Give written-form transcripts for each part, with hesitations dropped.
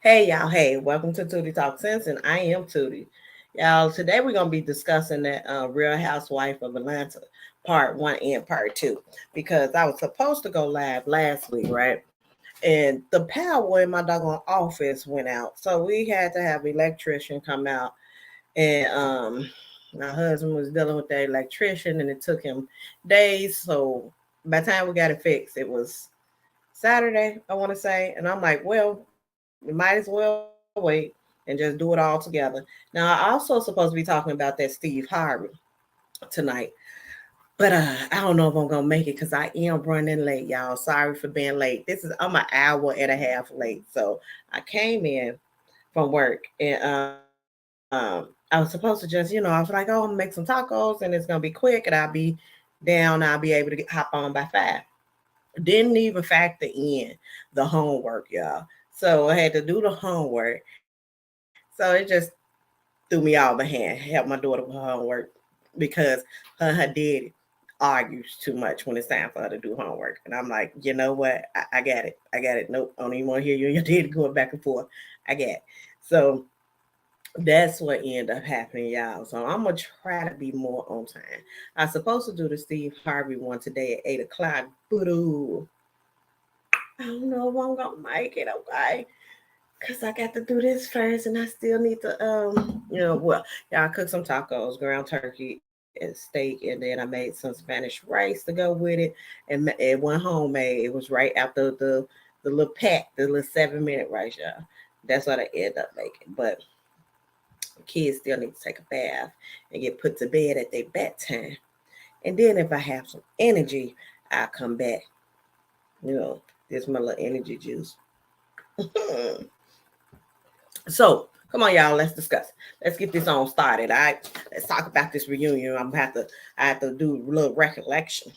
Hey y'all, hey, welcome to Tootie Talk Sense, and I am Tootie. Y'all, today we're gonna be discussing that Real Housewife of Atlanta part one and part two because I was supposed to go live last week, right? And the power in my doggone office went out, so we had to have electrician come out, and my husband was dealing with the electrician, and it took him days. So by the time we got it fixed, it was Saturday, I want to say, and I'm like, well, we might as well wait and just do it all together. Now, I also supposed to be talking about that Steve Harvey tonight, but I don't know if I'm gonna make it because I am running late, y'all. Sorry for being late. I'm an hour and a half late, so I came in from work and I was supposed to just, I was like, oh, I'm gonna make some tacos and it's gonna be quick and I'll be down. I'll be able to hop on by 5. Didn't even factor in the homework, y'all. So I had to do the homework. So it just threw me all behind. Help my daughter with her homework because her and her daddy argues too much when it's time for her to do homework. And I'm like, you know what? I got it. I got it. Nope. I don't even want to hear you and your daddy going back and forth. I got it. So that's what ended up happening, y'all. So I'm gonna try to be more on time. I was supposed to do the Steve Harvey one today at 8 o'clock, but I don't know if I'm gonna make it, okay? Cause I got to do this first, and I still need to, y'all cook some tacos, ground turkey, and steak, and then I made some Spanish rice to go with it, and it went homemade. It was right after the little pack, the little 7 minute rice, y'all. That's what I ended up making, but kids still need to take a bath and get put to bed at their bedtime. And then if I have some energy, I'll come back. You know, this my little energy juice. So come on, y'all. Let's discuss. Let's get this on started. All right. Let's talk about this reunion. I have to do a little recollection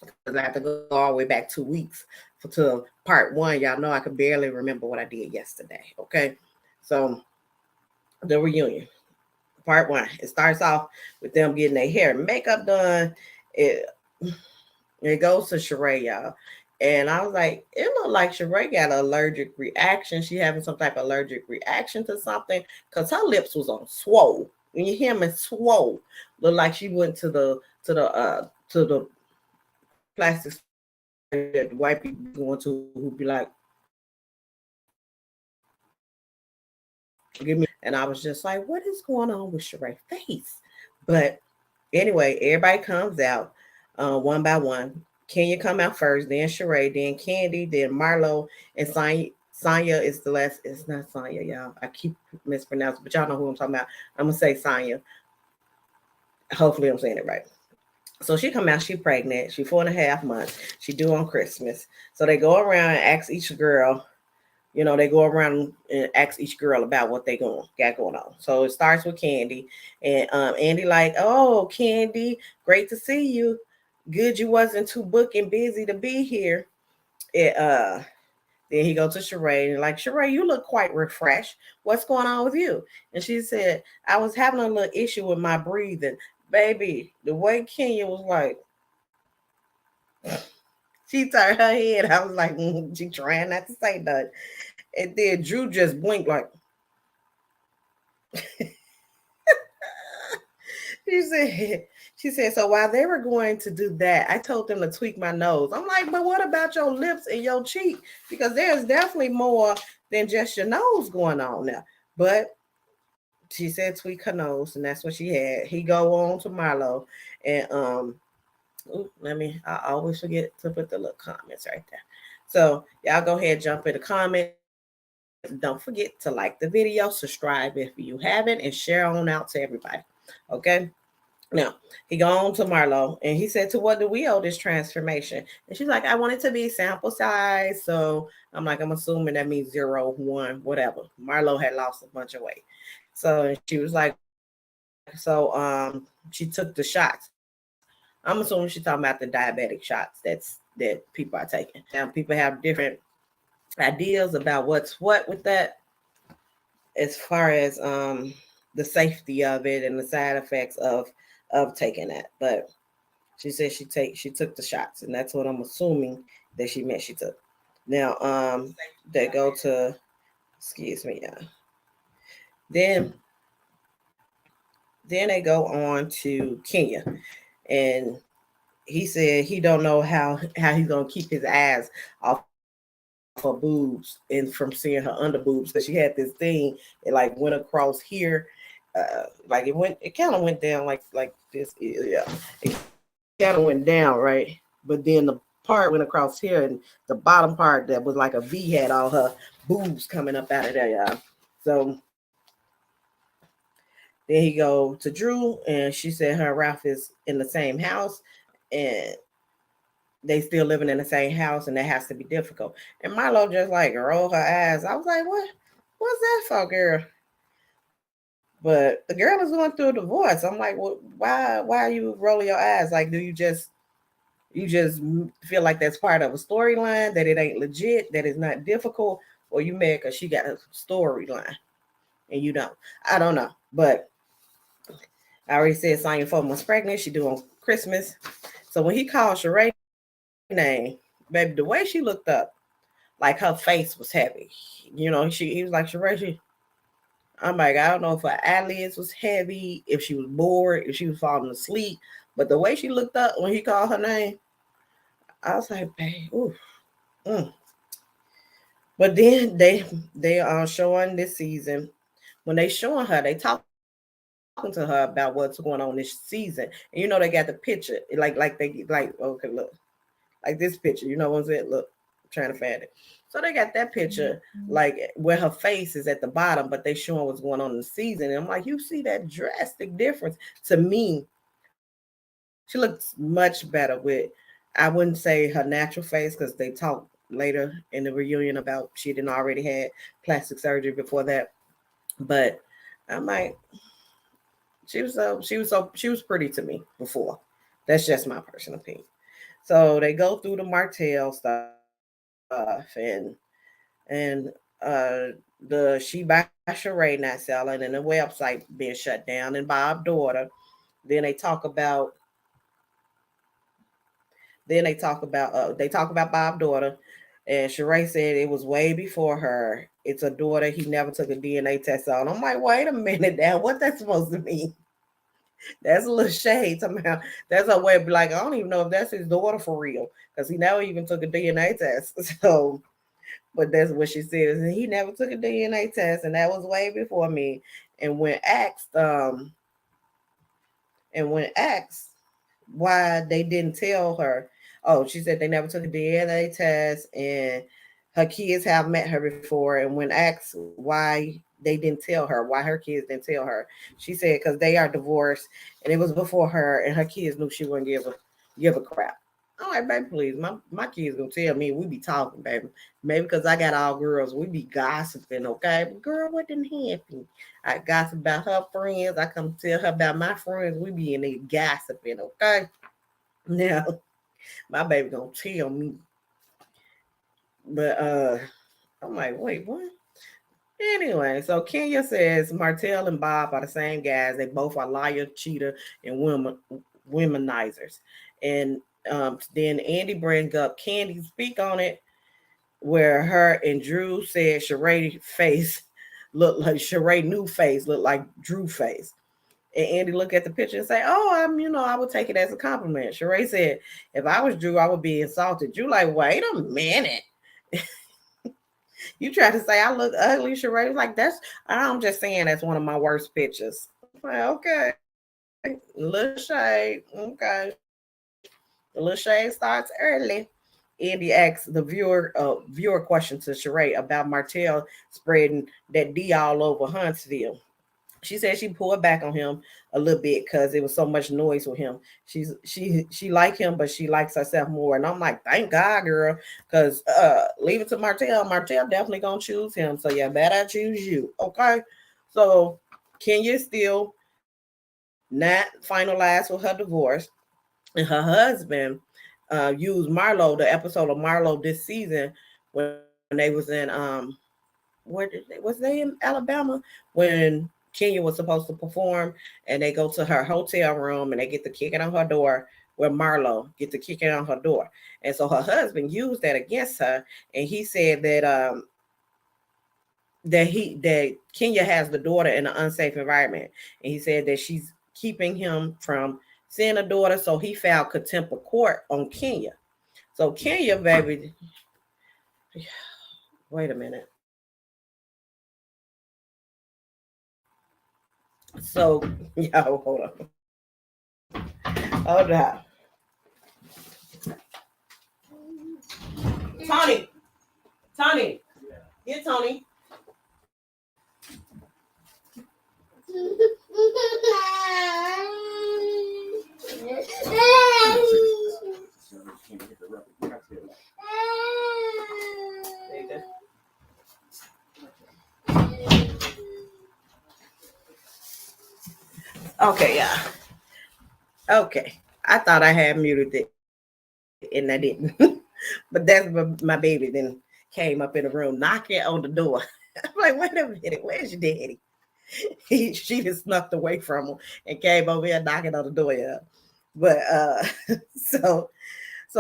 because I have to go all the way back 2 weeks to part one. Y'all know I could barely remember what I did yesterday. Okay. So the reunion. Part one. It starts off with them getting their hair and makeup done. It it goes to Sheree, y'all. And I was like, it looked like Sheree got an allergic reaction. She having some type of allergic reaction to something because her lips was on swole. When you hear me swole, look like she went to the plastic surgery that white people be going to who be like, give me. And I was just like, what is going on with Sheree's face? But anyway, everybody comes out one by one. Kenya come out first, then Sheree, then Candy, then Marlo, and Sonya. Sonya is the last. It's not Sonya, y'all. I keep mispronouncing, but y'all know who I'm talking about. I'm gonna say Sonya. Hopefully, I'm saying it right. So she come out. She pregnant. She 4.5 months. She due on Christmas. So they go around and ask each girl. They go around and ask each girl about what they got going on. So it starts with Candy, and Andy like, "Oh, Candy, great to see you. Good you wasn't too booked and busy to be here." It, then he go to Sheree and like, "Sheree, you look quite refreshed. What's going on with you?" And she said, "I was having a little issue with my breathing, baby." The way Kenya was like, she turned her head. I was like, she trying not to say nothing. And then Drew just blinked like, She said, she said, so while they were going to do that, I told them to tweak my nose. I'm like, but what about your lips and your cheek? Because there's definitely more than just your nose going on now. But she said tweak her nose, and that's what she had. He go on to Marlo, and I always forget to put the little comments right there. So y'all go ahead, jump in the comments. Don't forget to like the video, subscribe if you haven't, and share on out to everybody. Okay. Now, he go on to Marlo and he said, to what do we owe this transformation? And she's like, I want it to be sample size. So I'm like, I'm assuming that means 0, 1, whatever. Marlo had lost a bunch of weight. So and she was like, she took the shots. I'm assuming she's talking about the diabetic shots that people are taking. Now people have different ideas about what's what with that as far as the safety of it and the side effects of taking that. But she said she took the shots, and that's what I'm assuming that she meant she took. Now they go to Excuse me, yeah. Then they go on to Kenya, and he said he don't know how he's gonna keep his eyes off her boobs and from seeing her under boobs because she had this thing. It like went across here, like it kind of went down like this. Yeah, it kind of went down right, but then the part went across here, and the bottom part that was like a V had all her boobs coming up out of there, y'all. So then he go to Drew, and she said her and Ralph is in the same house, and they still living in the same house, and that has to be difficult. And Milo just like rolled her eyes. I was like, what? What's that for, girl? But the girl is going through a divorce. I'm like, well, why are you rolling your eyes? Like, do you just feel like that's part of a storyline, that it ain't legit, that it's not difficult, or you mad because she got a storyline and you don't? I don't know, but I already said Sonya 4 months pregnant. She due on Christmas. So when he called Sheree name, baby, the way she looked up, like her face was heavy. He was like, Sheree, I'm like, I don't know if her eyelids was heavy, if she was bored, if she was falling asleep. But the way she looked up when he called her name, I was like, babe, ooh. Mm. But then they are showing this season. When they showing her, they talking to her about what's going on this season. And they got the picture, okay, look, like this picture. You know what's it? Look, I'm trying to find it. So they got that picture, like where her face is at the bottom, but they showing what's going on in the season. And I'm like, you see that drastic difference? To me, she looks much better with, I wouldn't say her natural face, because they talk later in the reunion about she didn't already had plastic surgery before that. But I'm like, she was pretty to me before. That's just my personal opinion. So they go through the Martell stuff, and the She by Sheree not selling, and the website being shut down, and Bob's daughter. Then they talk about Bob's daughter, and Sheree said it was way before her. It's a daughter. He never took a DNA test on. I'm like, wait a minute now, what that's supposed to mean? That's a little shade somehow. That's a way of be like, I don't even know if that's his daughter for real, because he never even took a DNA test. So, but that's what she says. And he never took a DNA test, and that was way before me. And when asked, and when asked why they didn't tell her, oh, she said they never took a DNA test, and her kids have met her before. And when asked why they didn't tell her, why her kids didn't tell her, she said because they are divorced, and it was before her, and her kids knew she wouldn't give a crap. I'm like, baby, please, my kids gonna tell me. We be talking, baby. Maybe because I got all girls, we be gossiping, okay? But girl, what didn't happen? I gossip about her friends. I come tell her about my friends. We be in there gossiping, okay? Now, my baby gonna tell me. But I'm like, wait, what? Anyway, so Kenya says Martell and Bob are the same guys. They both are liar, cheater, and womenizers. And then Andy brings up Candy speak on it, where her and Drew said Sheree face looked like Sheree new face looked like Drew face. And Andy looked at the picture and say, "Oh, I would take it as a compliment." Sheree said, "If I was Drew, I would be insulted." Drew like, wait a minute. You try to say I look ugly, Sheree was like, I'm just saying that's one of my worst pictures. Well, okay. A little shade. Okay. The little shade starts early. Andy asks the viewer question to Sheree about Martell spreading that D all over Huntsville. She said she pulled back on him a little bit because it was so much noise with him. She like him, but she likes herself more. And I'm like, thank God, girl, because leave it to Martell. Martell definitely gonna choose him. So yeah, better choose you, okay? So Kenya still not finalized with her divorce, and her husband used Marlo, the episode of Marlo this season when they was in was they in Alabama when Kenya was supposed to perform, and they go to her hotel room and they get to kicking on her door, where Marlo get to kicking on her door. And so her husband used that against her, and he said that that Kenya has the daughter in an unsafe environment, and he said that she's keeping him from seeing the daughter, so he filed contempt of court on Kenya. So Kenya, baby, wait a minute. So, yo, hold on. Hold on. Tony. Tony. Get Tony. Okay, yeah. Okay. I thought I had muted it and I didn't. But that's my baby then came up in the room knocking on the door. I'm like, wait a minute, where's your daddy? She just snuck away from him and came over here knocking on the door. Yeah. But so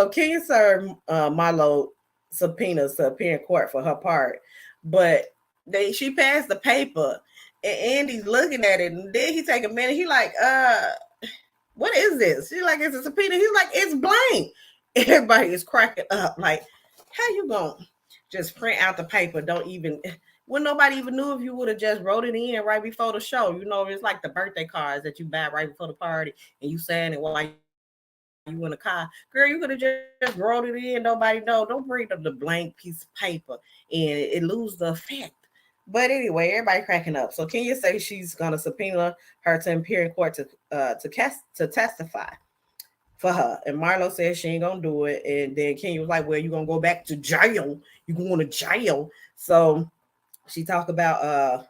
Kenya served Marlo subpoenas to appear in court for her part, but she passed the paper and Andy's looking at it, and then he take a minute. He like, what is this? She's like, it's a subpoena. He's like, it's blank. Everybody is cracking up. Like, how you gonna just print out the paper? Don't even when nobody even knew if you would have just wrote it in right before the show. You know, it's like the birthday cards that you buy right before the party and you saying it while you in the car. Girl, you could have just wrote it in. Nobody know. Don't bring up the blank piece of paper and it lose the effect. But anyway, everybody cracking up. So Kenya say she's gonna subpoena her to appear in court to testify for her. And Marlo said she ain't gonna do it. And then Kenya was like, well, you're gonna go back to jail. You're going to jail. So she talked about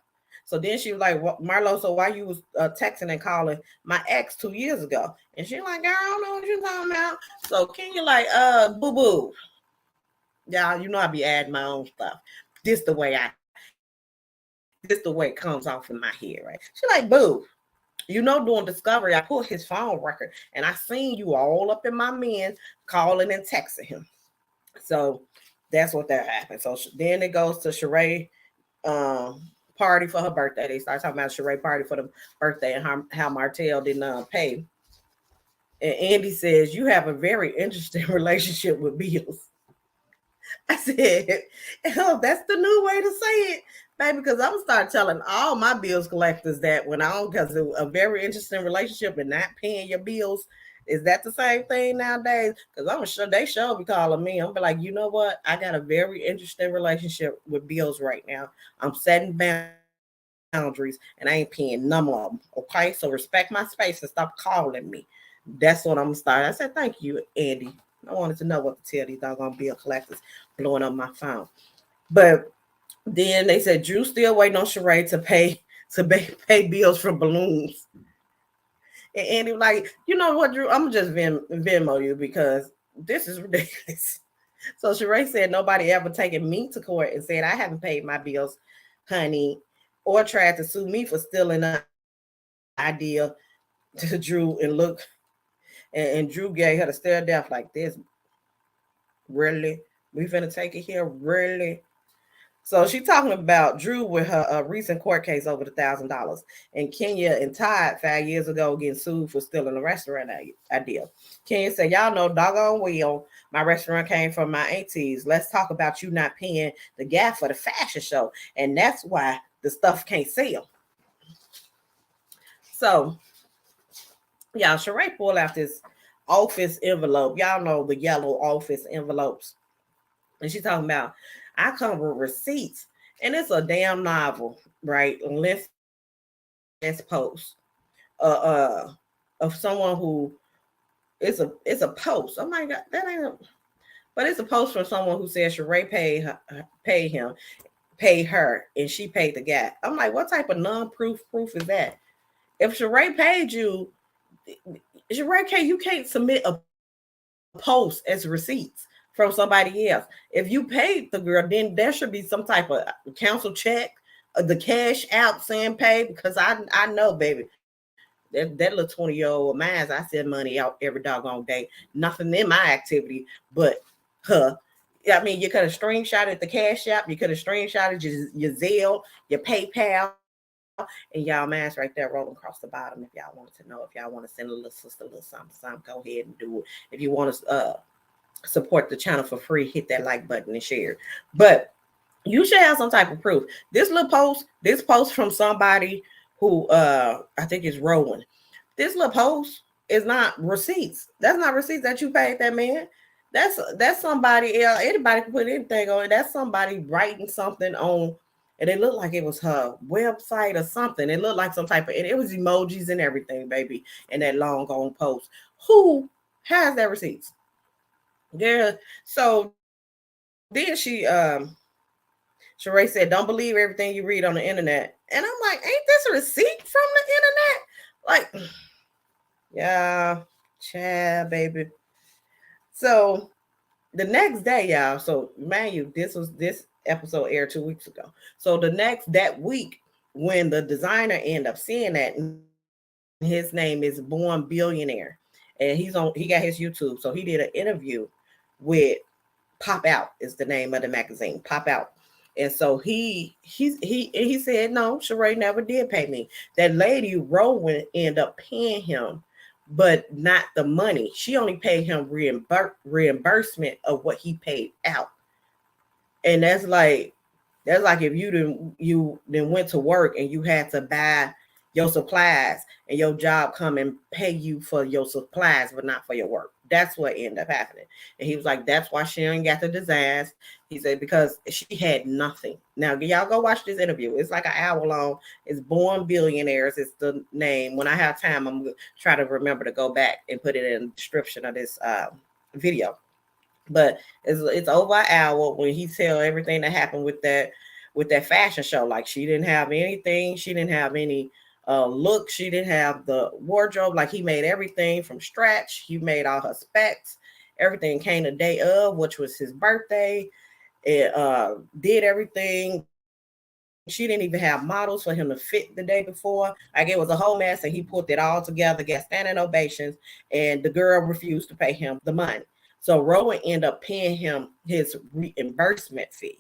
so then she was like, Marlo, so why you was texting and calling my ex 2 years ago? And she like, girl, I don't know what you're talking about. So Kenya like, boo-boo. Y'all, you know I be adding my own stuff. This the way it comes off in my head, right? She like, boo. You know, doing discovery, I pulled his phone record and I seen you all up in my men calling and texting him. So that's what that happened. So then it goes to Sheree party for her birthday. They start talking about Sheree party for the birthday and how Martell didn't pay. And Andy says, you have a very interesting relationship with bills. I said, oh, that's the new way to say it, baby, because I'm gonna start telling all my bills collectors that when I don't, because a very interesting relationship and not paying your bills. Is that the same thing nowadays? Because I'm sure they should be calling me. I'm be like, you know what? I got a very interesting relationship with bills right now. I'm setting boundaries and I ain't paying none of them. Okay, so respect my space and stop calling me. That's what I'm gonna start. I said, thank you, Andy. I wanted to know what to tell these doggone bill collectors blowing up my phone. But then they said Drew still waiting on Sheree to pay bills for balloons. And Andy was like, you know what, Drew? I'm just Venmo you because this is ridiculous. So Sheree said nobody ever taken me to court and said I haven't paid my bills, honey, or tried to sue me for stealing an idea to Drew and look. And Drew gave her the stare death like this. Really? We finna take it here? Really? So she talking about Drew with her recent court case over $1,000. And Kenya and Todd 5 years ago getting sued for stealing a restaurant idea. Kenya said, y'all know doggone well my restaurant came from my aunties. Let's talk about you not paying the gap for the fashion show. And that's why the stuff can't sell. So, y'all, Sheree pulled out this office envelope. Y'all know the yellow office envelopes. And she's talking about, I come with receipts. And it's a damn novel, right? Let's post of someone who it's a post. Oh my God, that ain't a, but it's a post from someone who says Sheree paid her, and she paid the guy. I'm like, what type of non-proof is that? If Sheree paid you, Sheree, you can't submit a post as receipts from somebody else. If you paid the girl, then there should be some type of council check, the cash out saying pay, because I know, baby, that little 20-year-old of mine, I send money out every doggone day. Nothing in my activity but her. I mean, you could have screenshotted the Cash App, you could have screenshotted your Zelle, your PayPal, and y'all man's right there rolling across the bottom. If y'all wanted to know, if y'all want to send a little sister a little something, something, go ahead and do it. If you want to support the channel for free, hit that like button and share. But you should have some type of proof. This post from somebody who I think is Rowan. This little post is not receipts. That's not receipts that you paid that man. That's somebody else. Anybody can put anything on it. That's somebody writing something on, and it looked like it was her website or something. It looked like some type of, and it was emojis and everything, baby, in that long on post. Who has that receipts? Yeah. So then Sheree said, "Don't believe everything you read on the internet." And I'm like, "Ain't this a receipt from the internet?" Like, yeah, child, baby. So the next day, y'all. So mind you, this episode aired 2 weeks ago. So that week, when the designer ended up seeing that, and his name is Born Billionaire, and he got his YouTube. So he did an interview with Pop Out is the name of the magazine, Pop Out. And so he said, no, Sheree never did pay me. That lady Rowan ended up paying him, but not the money. She only paid him reimbursement of what he paid out. And that's like if you went to work and you had to buy your supplies and your job come and pay you for your supplies but not for your work. That's what ended up happening. And he was like, that's why she ain't got the designs. He said, because she had nothing. Now, y'all go watch this interview. It's like an hour long. It's Born Billionaires. It's the name. When I have time, I'm going to try to remember to go back and put it in the description of this video. But it's over an hour when he tell everything that happened with that fashion show. Like, she didn't have anything. She didn't have any look. She didn't have the wardrobe. Like, he made everything from scratch. He made all her specs. Everything came the day of, which was his birthday. It did everything. She didn't even have models for him to fit the day before. Like, it was a whole mess, and he put it all together, got standing ovations, and the girl refused to pay him the money. So Rowan ended up paying him his reimbursement fee.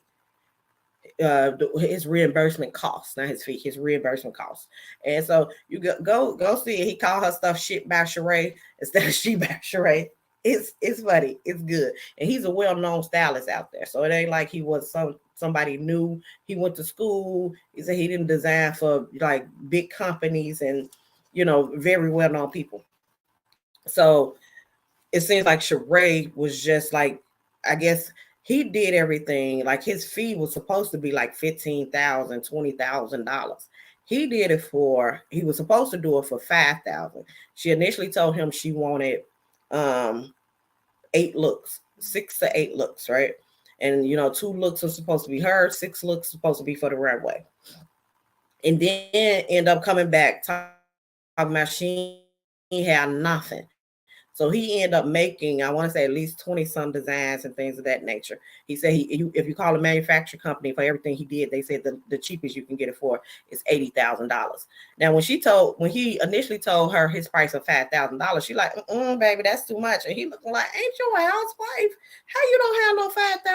His reimbursement costs, not his fee, his reimbursement costs. And so you go see it. He called her stuff shit by Sheree instead of she by Sheree. It's funny. It's good. And he's a well-known stylist out there. So it ain't like he was somebody new. He went to school. He said he didn't design for like big companies and very well-known people. So it seems like Sheree was just like, I guess he did everything. Like, his fee was supposed to be like $15,000, $20,000. He was supposed to do it for $5,000. She initially told him she wanted 8 looks, 6 to 8 looks, right? And 2 looks are supposed to be her, 6 looks supposed to be for the runway. And then end up coming back talking about she had nothing. So he ended up making, I want to say, at least 20 some designs and things of that nature. He said if you call a manufacturer company for everything he did, they said the cheapest you can get it for is $80,000. Now, when he initially told her his price of $5,000, she like, baby, that's too much. And he looking like, ain't you a housewife? How you don't have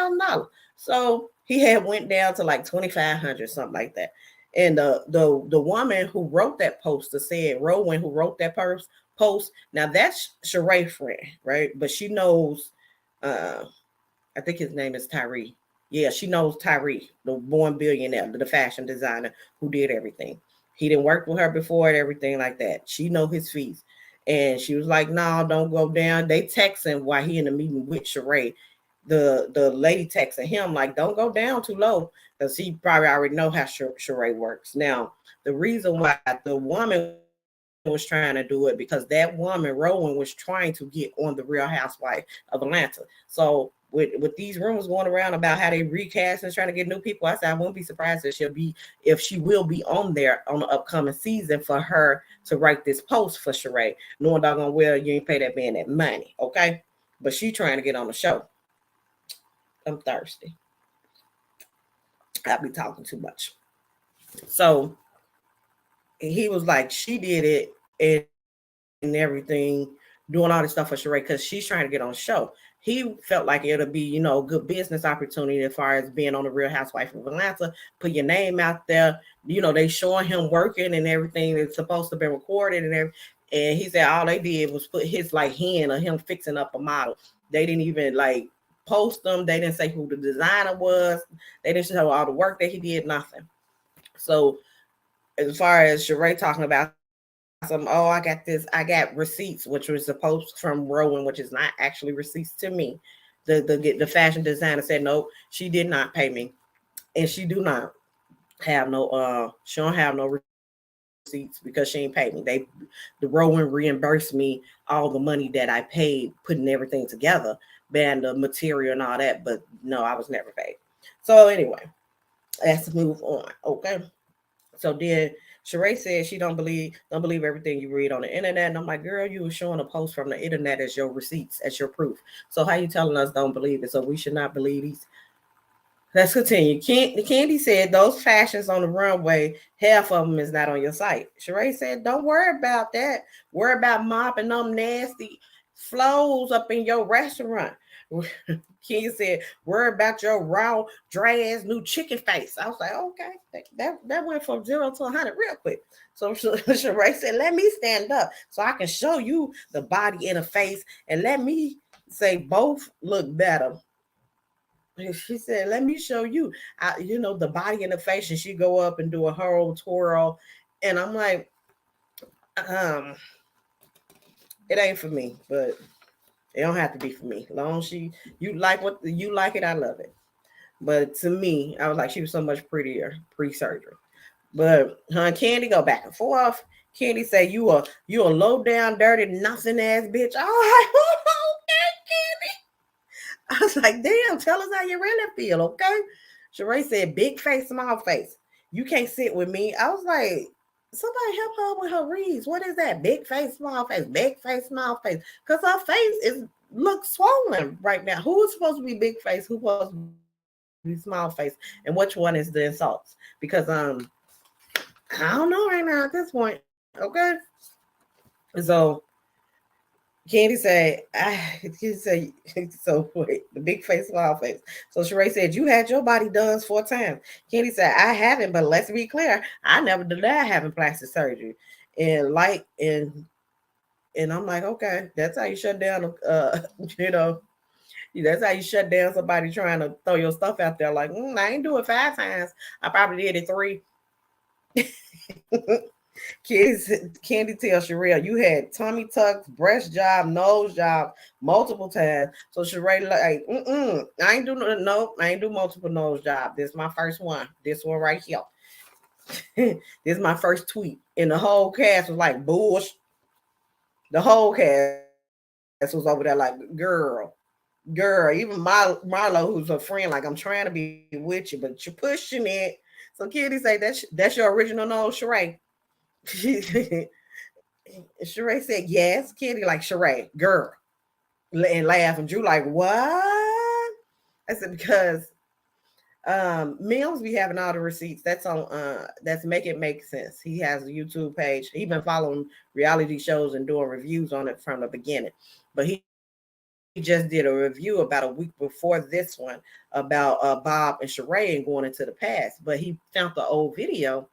no $5,000? So he had went down to like 2,500, something like that. And the woman who wrote that poster said, Rowan, who wrote that post. Now that's Sheree's friend, right? But she knows, I think his name is Tyree. Yeah, she knows Tyree, the Born Billionaire, the fashion designer who did everything. He didn't work with her before and everything like that. She know his fees. And she was like, no, don't go down. They texting while he in the meeting with Sheree. The lady texting him like, don't go down too low, because he probably already know how Sheree works. Now, the reason why the woman was trying to do it, because that woman, Rowan, was trying to get on the Real Housewife of Atlanta. So with these rumors going around about how they recast and trying to get new people, I said I won't be surprised if she will be on there on the upcoming season for her to write this post for Sheree, knowing doggone well you ain't pay that man that money, okay? But she trying to get on the show. I'm thirsty. I'll be talking too much. So he was like, she did it and everything, but doing all this stuff for Sheree because she's trying to get on the show. He felt like it'll be, a good business opportunity as far as being on the Real Housewife of Atlanta, put your name out there. They showing him working and everything that's supposed to be recorded and everything. And he said all they did was put his like hand of him fixing up a model. They didn't even like post them. They didn't say who the designer was. They didn't show all the work that he did, nothing. So as far as Sheree talking about some, I got receipts, which was supposed from Rowan, which is not actually receipts to me. The fashion designer said no, she did not pay me, and she do not have she don't have no receipts because she ain't paid me. The Rowan reimbursed me all the money that I paid putting everything together, and the material and all that, but no, I was never paid. So anyway, let's move on. Okay. So then Sheree said she don't believe everything you read on the internet. And I'm like, girl, you were showing a post from the internet as your receipts, as your proof. So how you telling us don't believe it? So we should not believe these. Let's continue. Candy said those fashions on the runway, half of them is not on your site. Sheree said, don't worry about that. Worry about mopping them nasty flows up in your restaurant. Candy said, worry about your raw, dry ass new chicken face. I was like, okay, that went from 0 to 100 real quick. So Sheree said, let me stand up so I can show you the body and the face, and let me say both look better. She said, let me show you, the body and the face. And she go up and do a whole twirl. And I'm like, it ain't for me, but it don't have to be for me. As long as you like what you like it, I love it. But to me, I was like, she was so much prettier pre-surgery. But Candy go back and forth. Candy say, you a low down, dirty, nothing ass bitch. Oh, Candy. I was like, damn, tell us how you really feel, okay? Sheree said, big face, small face. You can't sit with me. I was like, somebody help her with her reads. What is that? Big face, small face, big face, small face. Because her face looks swollen right now. Who is supposed to be big face? Who's supposed to be small face? And which one is the insults? Because I don't know right now at this point. Okay. So Candy said, so wait, the big face, small face. So Sheree said, you had your body done 4 times. Candy said, I haven't, but let's be clear, I never denied having plastic surgery. And I'm like, okay, that's how you shut down, that's how you shut down somebody trying to throw your stuff out there. Like, I ain't do it 5 times. I probably did it 3. Candy tells Sheree, you had tummy tucks, breast job, nose job, multiple times. So Sheree like, I ain't do multiple nose job. This is my first one. This one right here. This is my first tweet. And the whole cast was like, bush. The whole cast was over there like, girl. Even Marlo, who's a friend, like, I'm trying to be with you, but you're pushing it. So Kitty say, that's your original nose, Sheree. Sheree said, yes. Kitty like, Sheree, girl. And laugh. And Drew like, what? I said, because Mills be having all the receipts. That's on that's Make It Make Sense. He has a YouTube page. He been following reality shows and doing reviews on it from the beginning. But he just did a review about a week before this one about Bob and Sheree and going into the past. But he found the old video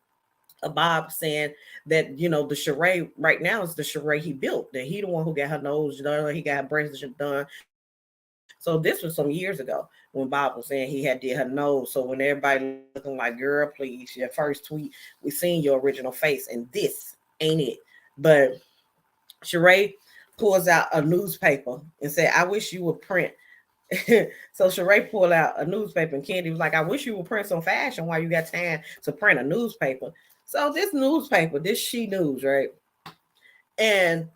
of Bob saying that, the Sheree right now is the Sheree he built. That he the one who got her nose done, he got her breasts done. So this was some years ago when Bob was saying he had did her nose. So when everybody looking like, girl, please, your first tweet, we seen your original face, and this ain't it. But Sheree pulls out a newspaper and said, I wish you would print. So Sheree pulled out a newspaper, and Candy was like, I wish you would print some fashion while you got time to print a newspaper. So this newspaper, this She News, right? And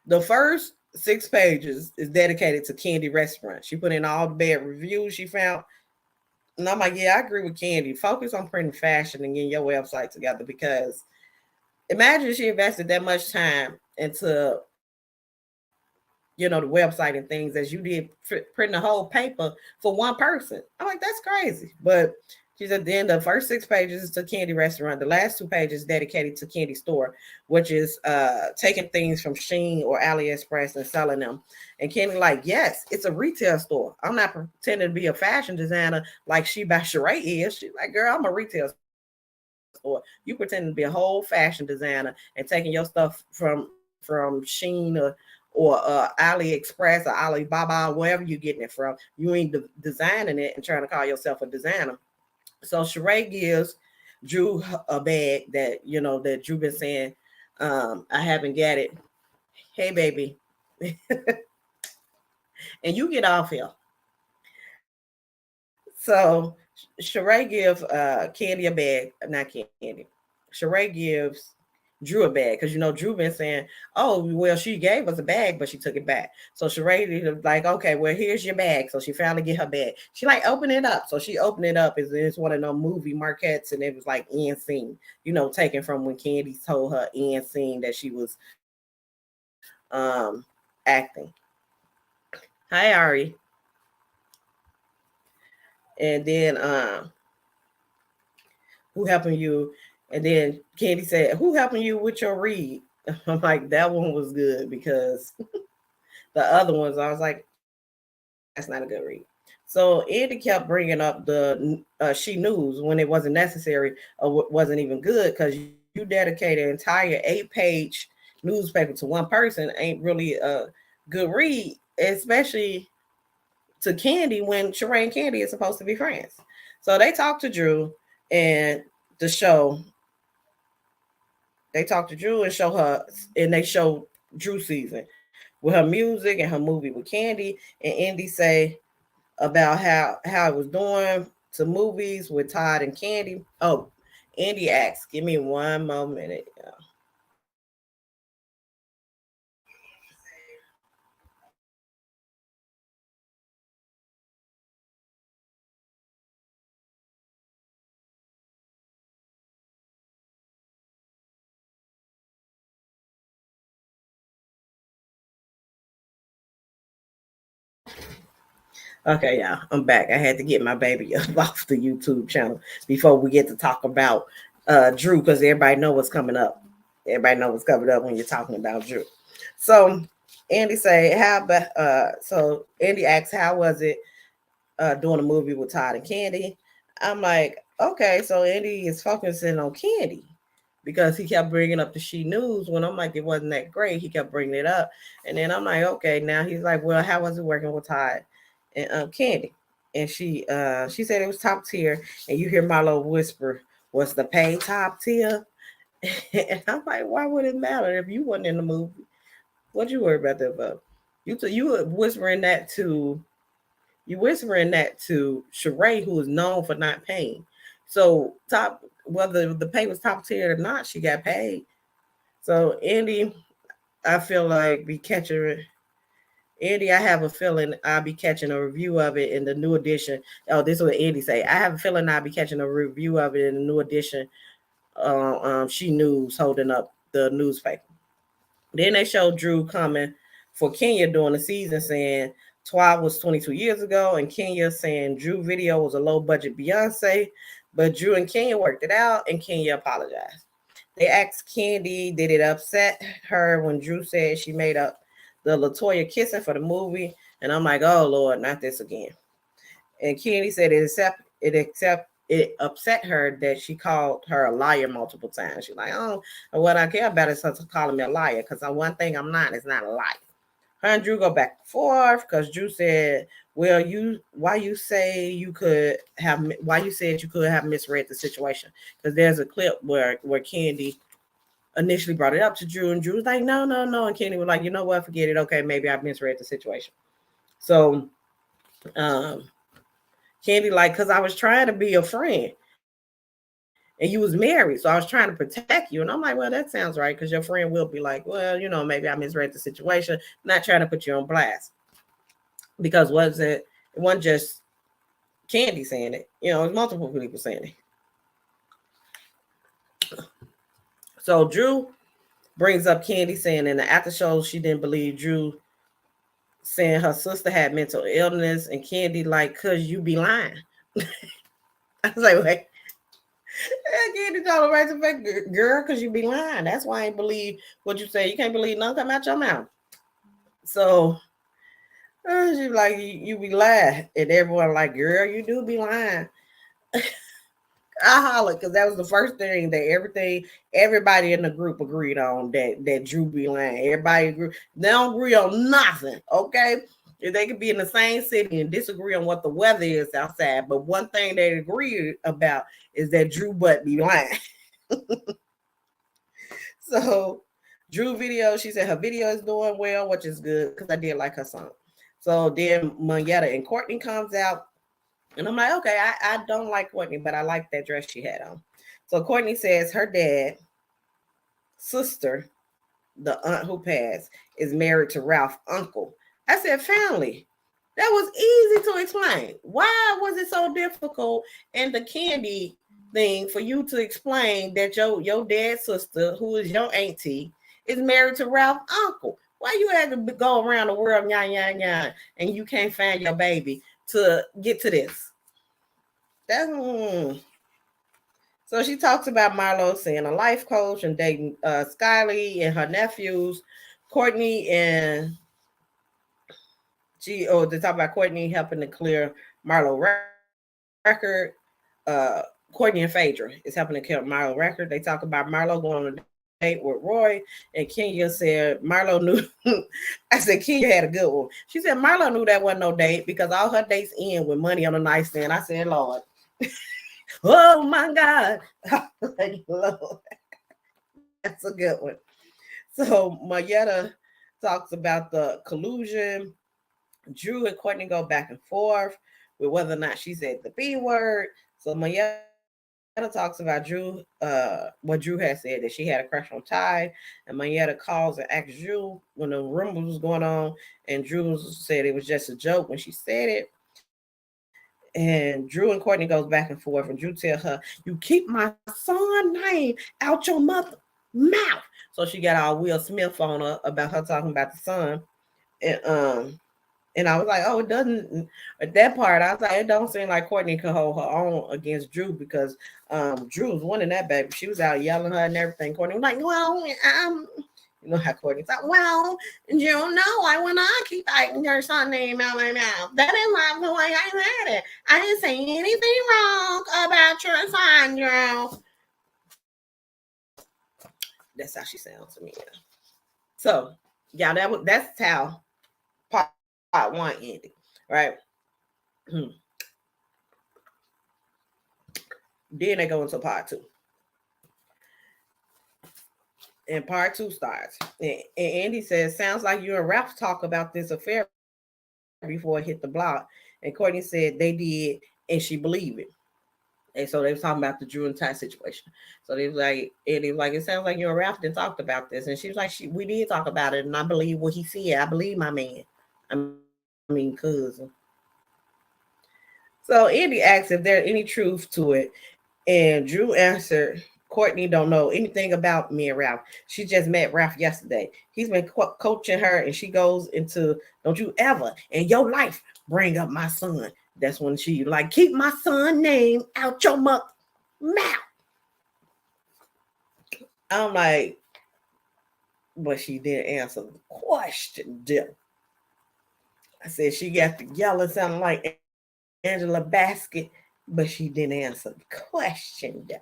the first 6 pages is dedicated to Candy Restaurant. She put in all the bad reviews she found. And I'm like, yeah, I agree with Candy. Focus on printing fashion and getting your website together, because imagine she invested that much time into, the website and things as you did printing the whole paper for one person. I'm like, that's crazy. But She said then the first 6 pages is to Candy Restaurant. The last 2 pages dedicated to Candy Store, which is taking things from Shein or AliExpress and selling them. And Candy like, yes, it's a retail store. I'm not pretending to be a fashion designer like she by Sheree is. She's like, girl, I'm a retail store. You pretending to be a whole fashion designer and taking your stuff from Shein or AliExpress or Alibaba, wherever you're getting it from. You ain't designing it and trying to call yourself a designer. So Sheree gives Drew a bag that that Drew been saying, I haven't got it. Hey baby, and you get off here. So Sheree gives Candy a bag, not Candy. Sheree gives Drew a bag because Drew been saying, "Oh, well, she gave us a bag, but she took it back." So Sheree was like, "Okay, well, here's your bag." So she finally get her bag. She like open it up. So she opened it up. It's one of them movie markets, and it was like end scene, taken from when Candy told her end scene that she was acting. Hi Ari, and then who helping you? And then Candy said, who helping you with your read? I'm like, that one was good because the other ones, I was like, that's not a good read. So Andy kept bringing up the She News when it wasn't necessary or wasn't even good because you dedicate an entire 8-page newspaper to one person ain't really a good read, especially to Candy when Sheree and Candy is supposed to be friends. So they talked to Drew and the show. They talked to Drew and show her, and they show Drew season with her music and her movie with Candy. And Andy say about how it was doing to movies with Todd and Candy. Oh, Andy asks, give me one more minute. Okay, yeah, I'm back. I had to get my baby up off the YouTube channel before we get to talk about Drew because everybody know what's coming up. Everybody know what's coming up when you're talking about Drew. So Andy say, how about so Andy asks, how was it doing a movie with Todd and Candy? I'm like, okay, so Andy is focusing on Candy because he kept bringing up the She News when I'm like, it wasn't that great. He kept bringing it up. And then I'm like, okay, now he's like, well, how was it working with Todd and Candy? And she said it was top tier. And you hear Marlo whisper, was the pay top tier? And I'm like, why would it matter if you wasn't in the movie? What you worry about that about? You were whispering that to Sheree, who is known for not paying. So top whether the pay was top tier or not, she got paid. So Andy, I feel like be catching Andy, I have a feeling I'll be catching a review of it in the new edition. Oh, this is what Andy say. I have a feeling I'll be catching a review of it in the new edition. She News holding up the newspaper. Then they showed Drew coming for Kenya during the season, saying 12 was 22 years ago, and Kenya saying Drew video was a low budget Beyonce, but Drew and Kenya worked it out, and Kenya apologized. They asked Candy, did it upset her when Drew said she made up the Latoya kissing for the movie? And I'm like, oh Lord, not this again. And Candy said it upset her that she called her a liar multiple times. She's like, oh, what I care about is her calling me a liar because one thing I'm not is not a liar. Her and Drew go back and forth because Drew said, well, why you said you could have misread the situation? Because there's a clip where Candy initially brought it up to Drew, and Drew was like, no, no, no. And Candy was like, you know what, forget it. Okay, maybe I misread the situation. So Candy like, because I was trying to be a friend and you was married, so I was trying to protect you. And I'm like, well, that sounds right, because your friend will be like, well, maybe I misread the situation, not trying to put you on blast. Because it wasn't just Candy saying it, it was multiple people saying it. So Drew brings up Candy saying in the after show she didn't believe Drew saying her sister had mental illness, and Candy like, cause you be lying. I was like, wait. Again, it's all right to fact, girl, because you be lying. That's why I ain't believe what you say. You can't believe nothing come out your mouth. So she like, you be lying. And everyone like, girl, you do be lying. I hollered because that was the first thing that everybody in the group agreed on that Drew be lying. Everybody agree. They don't agree on nothing. Okay. If they could be in the same city and disagree on what the weather is outside, but one thing they agree about is that Drew butt be lying. So Drew video, she said her video is doing well, which is good because I did like her song. So then Monyetta and Courtney comes out, and I'm like, okay, I don't like Courtney, but I like that dress she had on. So Courtney says her dad, sister, the aunt who passed, is married to Ralph's uncle. I said, family. That was easy to explain. Why was it so difficult in the candy thing for you to explain that your dad's sister, who is your auntie, is married to Ralph's uncle? Why you had to go around the world, and you can't find your baby to get to this? That's So she talks about Marlo seeing a life coach and dating Skylie and her nephews, Courtney and they talk about Courtney helping to clear Marlo record. Courtney and Phaedra is helping to clear Marlo record. They talk about Marlo going on a date with Roy, and Kenya said Marlo knew. I said Kenya had a good one. She said Marlo knew that wasn't no date because all her dates end with money on the nightstand. I said, Lord. Oh my God. Like, Lord. That's a good one. So Mayetta talks about the collusion. Drew and Courtney go back and forth with whether or not she said the B word. So Mayetta talks about Drew, what Drew had said, that she had a crush on Ty. And Mayetta calls and asks Drew when the rumble was going on. And Drew said it was just a joke when she said it. And Drew and Courtney goes back and forth, and Drew tell her, "You keep my son name out your mother mouth." So she got all Will Smith on her about her talking about the son, and I was like, "Oh, it doesn't." At that part, I was like, "It don't seem like Courtney could hold her own against Drew because Drew was winning that baby. She was out yelling her and everything. Courtney was like, "Well, you know how Courtney's like, well, you know, I will not keep your son name out my mouth. That is not the way I said it. I didn't say anything wrong about your son, Drew." That's how she sounds to me. Yeah. So, yeah, that's how part one ended, right? Then they go into part two. And part two starts. And Andy says, "Sounds like you and Ralph talk about this affair before it hit the block." And Courtney said they did, and she believed it. And so they was talking about the Drew and Ty situation. So they was like, it sounds like you and Ralph done talked about this. And she was like, we did talk about it, and I believe what he said. I believe my man. I mean, cousin. So Andy asked if there's any truth to it, and Drew answered, "Courtney don't know anything about me and Ralph. She just met Ralph yesterday. He's been coaching her, and she goes into, don't you ever in your life bring up my son." That's when she like, "Keep my son name out your mouth." I'm like, but she didn't answer the question, Jill. I said she got the yelling sounding like Angela Basket, but she didn't answer the question, Jill.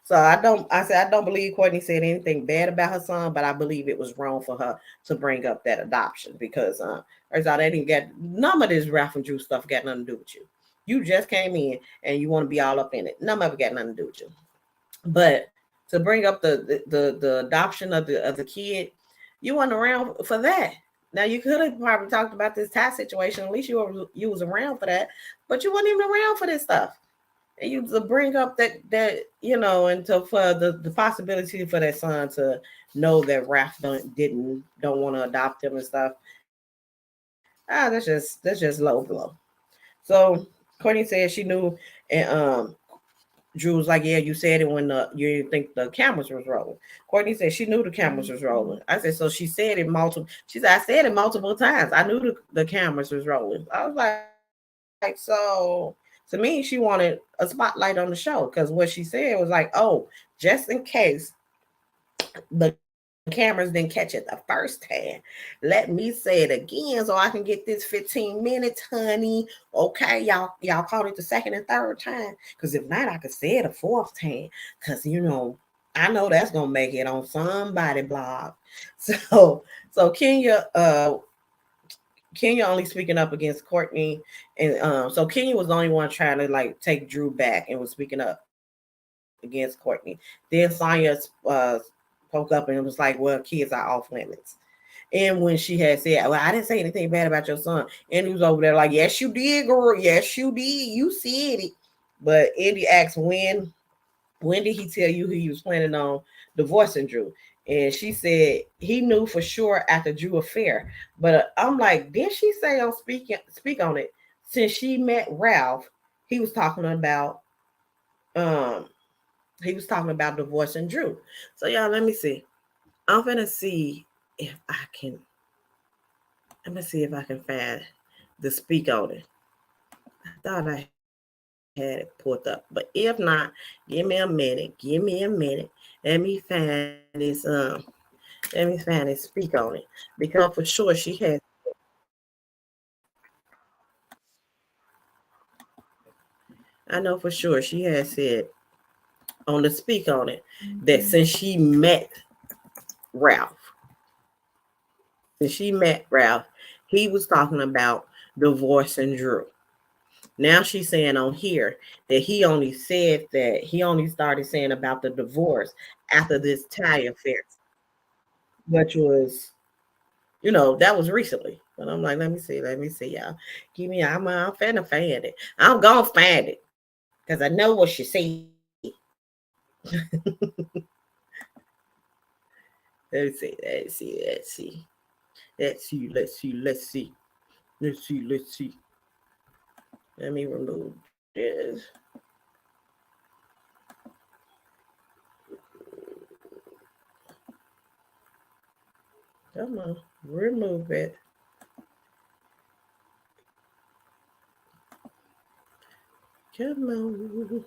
So I said I don't believe Courtney said anything bad about her son, but I believe it was wrong for her to bring up that adoption because first of all, they didn't get none of this Ralph and Drew stuff got nothing to do with you. You just came in and you want to be all up in it. None of it got nothing to do with you. But to bring up the adoption of the kid, you weren't around for that. Now you could have probably talked about this Ty situation. At least you was around for that, but you weren't even around for this stuff. And you to bring up that and to for the possibility for that son to know that Ralph don't want to adopt him and stuff. That's just low blow. So Courtney said she knew, and Drew was like, "Yeah, you said it when you didn't think the cameras was rolling." Courtney said she knew the cameras was rolling. I said, so she said it multiple. She said, I said it multiple times. I knew the cameras was rolling. I was like, so To me, she wanted a spotlight on the show because what she said was like, "Oh, just in case the cameras didn't catch it the first time, let me say it again so I can get this 15 minutes, honey. Okay, y'all caught it the second and third time. Because if not, I could say it a fourth time. Because I know that's gonna make it on somebody blog. So Kenya only speaking up against Courtney, and so Kenya was the only one trying to like take Drew back and was speaking up against Courtney. Then Sonya spoke up and was like, "Well, kids are off limits." And when she had said, "Well, I didn't say anything bad about your son," and he was over there like, "Yes, you did, girl. Yes, you did. You said it." But Andy asked when did he tell you he was planning on divorcing Drew? And she said he knew for sure after Drew affair. But I'm like, didn't she say on speak on it? Since she met Ralph, he was talking about um divorcing Drew. So y'all, let me see. I'm gonna see if I can. Let me see if I can find the speak on it. I thought I had it pulled up, but if not, give me a minute. Give me a minute. Let me find this. Let me find this speak on it because I know for sure she has. I know for sure she has said on the speak on it that since she met Ralph, he was talking about divorcing Drew. Now she's saying on here that he only started saying about the divorce after this Ty affair, which was, that was recently. But I'm like, let me see, y'all. I'm finna find it. I'm gonna find it because I know what she said. Let's see. Let's see. Let me remove this. Come on, remove it. Come on.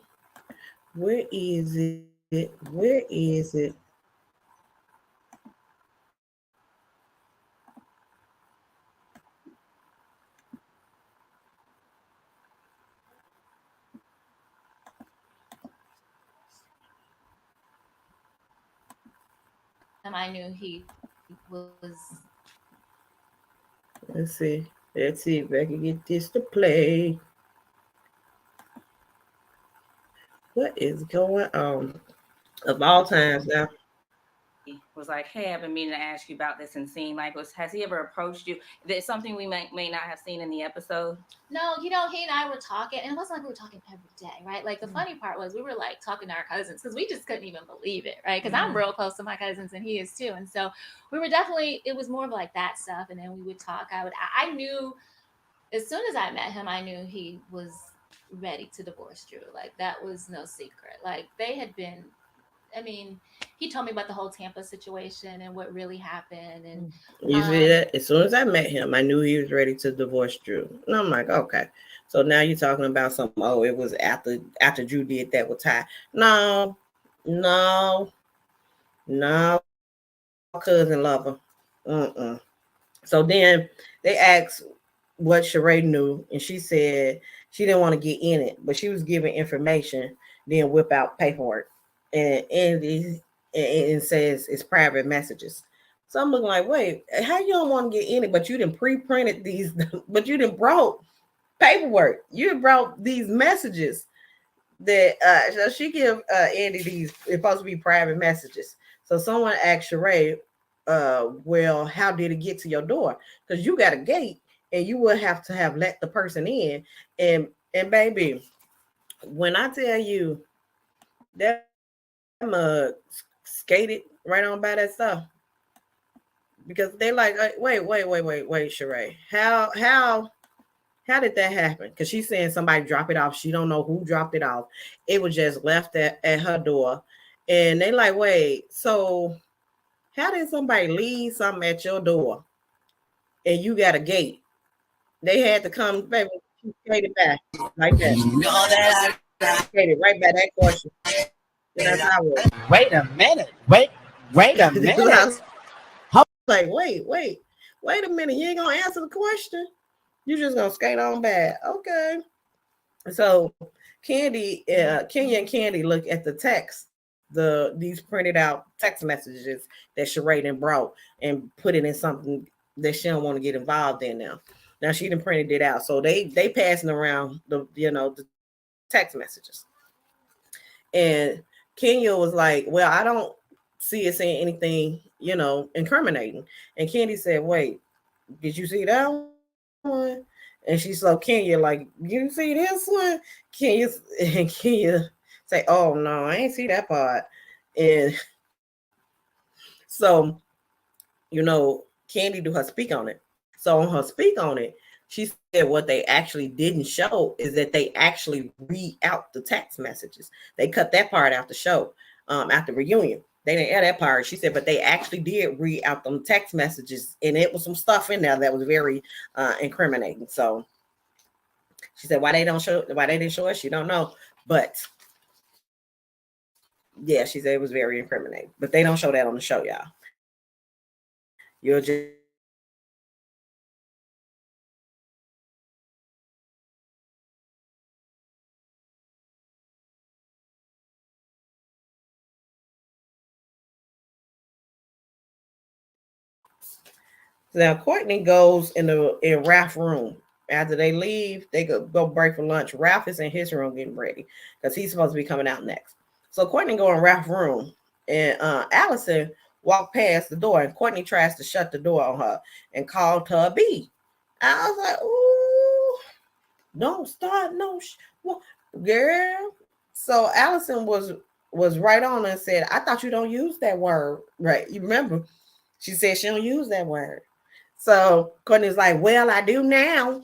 Where is it? Where is it? I knew he was. Let's see. Let's see if I can get this to play. What is going on? Of all times now. Was like, "Hey, I've been meaning to ask you about this," and seeing like, has he ever approached you? There's something we may not have seen in the episode. No, he and I were talking, and it wasn't like we were talking every day, right? Like the funny part was we were like talking to our cousins because we just couldn't even believe it, right? Because I'm real close to my cousins, and he is too, and so we were definitely. It was more of like that stuff, and then we would talk. I knew as soon as I met him, I knew he was ready to divorce Drew. Like that was no secret. Like they had been. I mean, he told me about the whole Tampa situation and what really happened, and You see that? As soon as I met him, I knew he was ready to divorce Drew. And I'm like, okay. So now you're talking about some, oh, it was after Drew did that with Ty. No, no, no, cousin lover. Mm-mm. So then they asked what Sheree knew, and she said she didn't want to get in it, but she was giving information, then whip out paperwork, and says it's private messages. So I'm looking like, wait, how you don't want to get in it, but you didn't pre-printed these, but you didn't brought paperwork, you brought these messages that so she give Andy these, it's supposed to be private messages. So someone asked Sheree, well, how did it get to your door? Because you got a gate and you would have to have let the person in. And baby, when I tell you that mug skated right on by that stuff, because they like, wait, Sheree, how did that happen? Because she's saying somebody dropped it off. She don't know who dropped it off. It was just left at her door. And they like, wait, so how did somebody leave something at your door and you got a gate? They had to come, baby. Katie back like that. Katie, right back that question. Then that's how I was. Wait a minute. Wait a This is how I minute. was like, wait a minute. You ain't gonna answer the question. You just gonna skate on back. Okay. So Kenya and Candy look at the text, these printed out text messages that Sherayden brought and put it in something that she don't want to get involved in now. Now she done printed it out. So they passing around the text messages. And Kenya was like, well, I don't see it saying anything, incriminating. And Candy said, wait, did you see that one? And she saw Kenya like, you see this one? Kenya and Kenya say, oh no, I ain't see that part. And so, Candy do her speak on it. So on her speak on it, she said what they actually didn't show is that they actually read out the text messages. They cut that part out the show after reunion. They didn't air that part. She said, but they actually did read out them text messages, and it was some stuff in there that was very incriminating. So she said, why they didn't show it, she don't know. But yeah, she said it was very incriminating. But they don't show that on the show, y'all. You'll just now Courtney goes in Ralph's room. After they leave, they go break for lunch. Ralph is in his room getting ready because he's supposed to be coming out next. So Courtney go in Ralph's room, and Allison walked past the door, and Courtney tries to shut the door on her and called her a B. I was like, ooh, don't start no girl. So Allison was right on and said, I thought you don't use that word. Right. You remember? She said she don't use that word. So Courtney's like, well, I do now.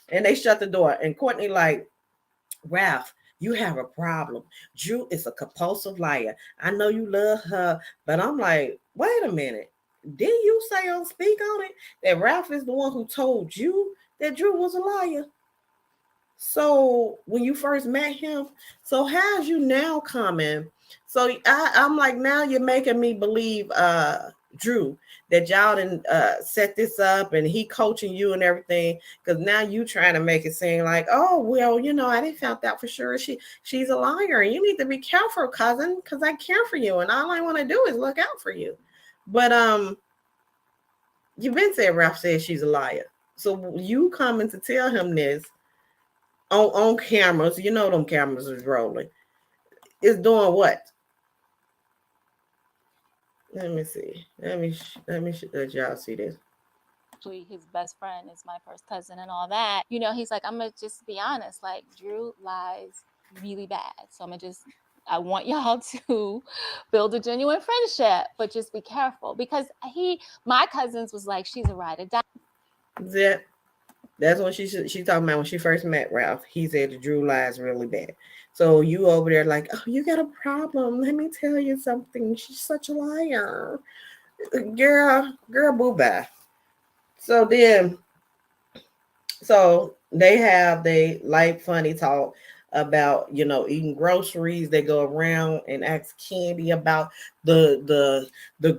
And they shut the door. And Courtney like, Ralph, you have a problem. Drew is a compulsive liar. I know you love her, but I'm like, wait a minute. Didn't you say on speak on it that Ralph is the one who told you that Drew was a liar? So when you first met him, so how's you now coming? So I'm like, now you're making me believe Drew that y'all didn't set this up and he coaching you and everything, because now you trying to make it seem like, oh well, I didn't found out for sure she's a liar, and you need to be careful, cousin, because I care for you and all I want to do is look out for you. But you've been said Ralph said she's a liar, so you coming to tell him this on cameras, them cameras is rolling, is doing what? Let me see. Let me let y'all see this. His best friend is my first cousin and all that. He's like, I'm gonna just be honest, like Drew lies really bad. So I want y'all to build a genuine friendship, but just be careful, because my cousins was like, she's a ride or die. That's what she talking about when she first met Ralph. He said that Drew lies really bad. So you over there like, oh, you got a problem. Let me tell you something. She's such a liar. Girl, boo bye. So they like funny talk about eating groceries. They go around and ask Candy about the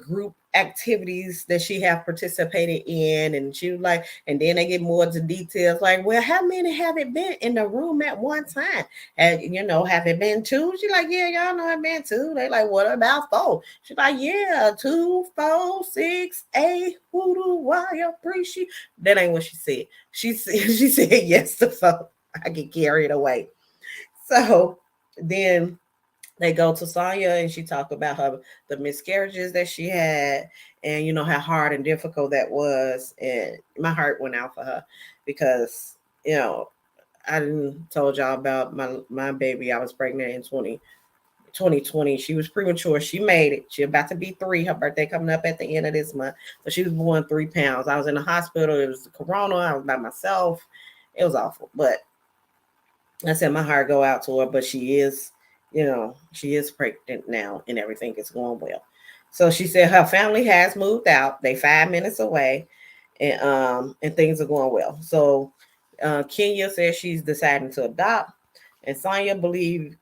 group activities that she have participated in, and she was like, and then they get more to details like, well, how many have it been in the room at one time? And have it been two? She's like, yeah, y'all know it been two. They like, what about four? She's like, yeah, 2, 4, 6, 8. Hoodoo, why you appreciate? That ain't what she said. She said yes to 4. I get carried away. So then they go to Sonya and she talked about the miscarriages that she had, and how hard and difficult that was. And my heart went out for her because I didn't told y'all about my baby. I was pregnant in 2020. She was premature. She made it. She about to be 3. Her birthday coming up at the end of this month. So she was born 3 pounds. I was in the hospital. It was the corona. I was by myself. It was awful. But I said my heart go out to her. But she is pregnant now and everything is going well. So she said her family has moved out. They 5 minutes away. and things are going well. So Kenya says she's deciding to adopt, and Sonya believed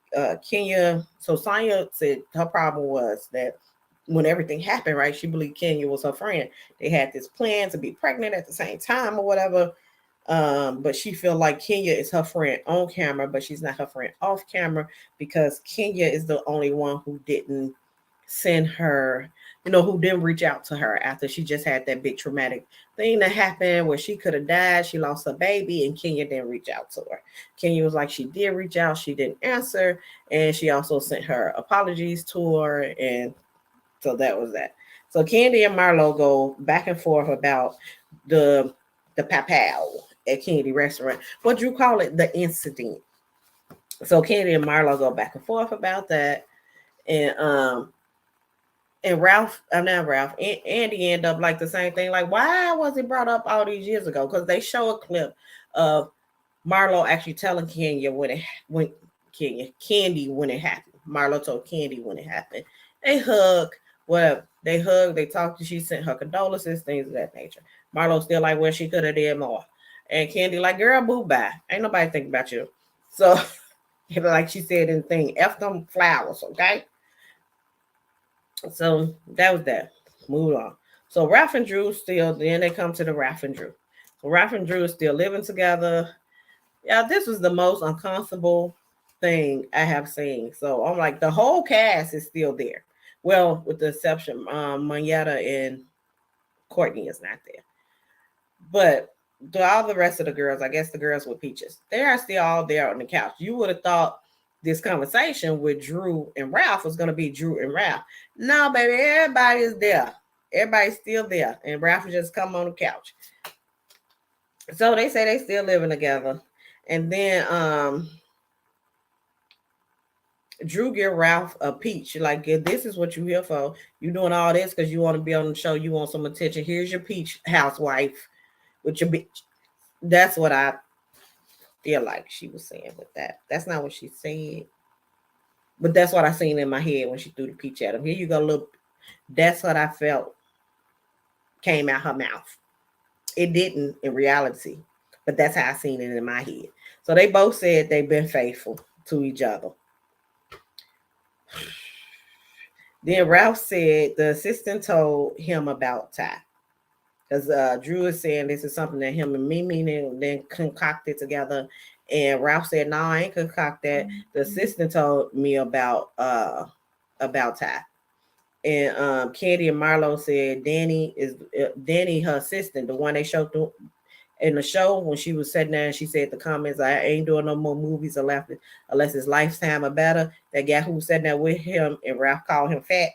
Kenya. So Sonya said her problem was that when everything happened, right, she believed Kenya was her friend. They had this plan to be pregnant at the same time or whatever. But she feel like Kenya is her friend on camera, but she's not her friend off camera because Kenya is the only one who didn't send her, who didn't reach out to her after she just had that big traumatic thing that happened where she could have died. She lost her baby, and Kenya didn't reach out to her. Kenya was like, she did reach out, she didn't answer, and she also sent her apologies to her, and so that was that. So Candy and Marlo go back and forth about the papow at Candy restaurant. What do you call it? The incident. So Candy and Marlo go back and forth about that, and Ralph, I'm not Ralph, Andy end up like the same thing. Like, why was it brought up all these years ago? Because they show a clip of Marlo actually telling Kenya when Candy when it happened. Marlo told Candy when it happened. They hug, whatever. They hug, they talked. She sent her condolences, things of that nature. Marlo still like, well, she could have did more. And Candy like, girl, boo bye. Ain't nobody think about you. So, like she said in the thing, F them flowers, okay? So that was that. Move on. So Ralph and Drew still, then they come to the Ralph and Drew. So Ralph and Drew is still living together. Yeah, this was the most uncomfortable thing I have seen. So I'm like, the whole cast is still there. Well, with the exception, Manetta and Courtney is not there. But all the rest of the girls, I guess the girls with peaches, they are still all there on the couch. You would have thought this conversation with Drew and Ralph was going to be Drew and Ralph. No, baby, everybody is there. Everybody's still there. And Ralph just come on the couch. So they say they still living together. And then Drew give Ralph a peach. Like, this is what you here for. You doing all this because you want to be on the show. You want some attention. Here's your peach, housewife, with your bitch. That's what I feel like she was saying with that. That's not what she said. But that's what I seen in my head when she threw the peach at him. Here you go, look. That's what I felt came out her mouth. It didn't in reality, but that's how I seen it in my head. So they both said they've been faithful to each other. Then Ralph said the assistant told him about Ty. Because Drew is saying this is something that him and Mimi then concocted together. And Ralph said, no, I ain't concoct that. The assistant told me about Ty. And Candy and Marlo said Danny, her assistant, the one they showed through in the show when she was sitting there and she said the comments, I ain't doing no more movies unless it's Lifetime or better. That guy who was sitting there with him and Ralph called him fat.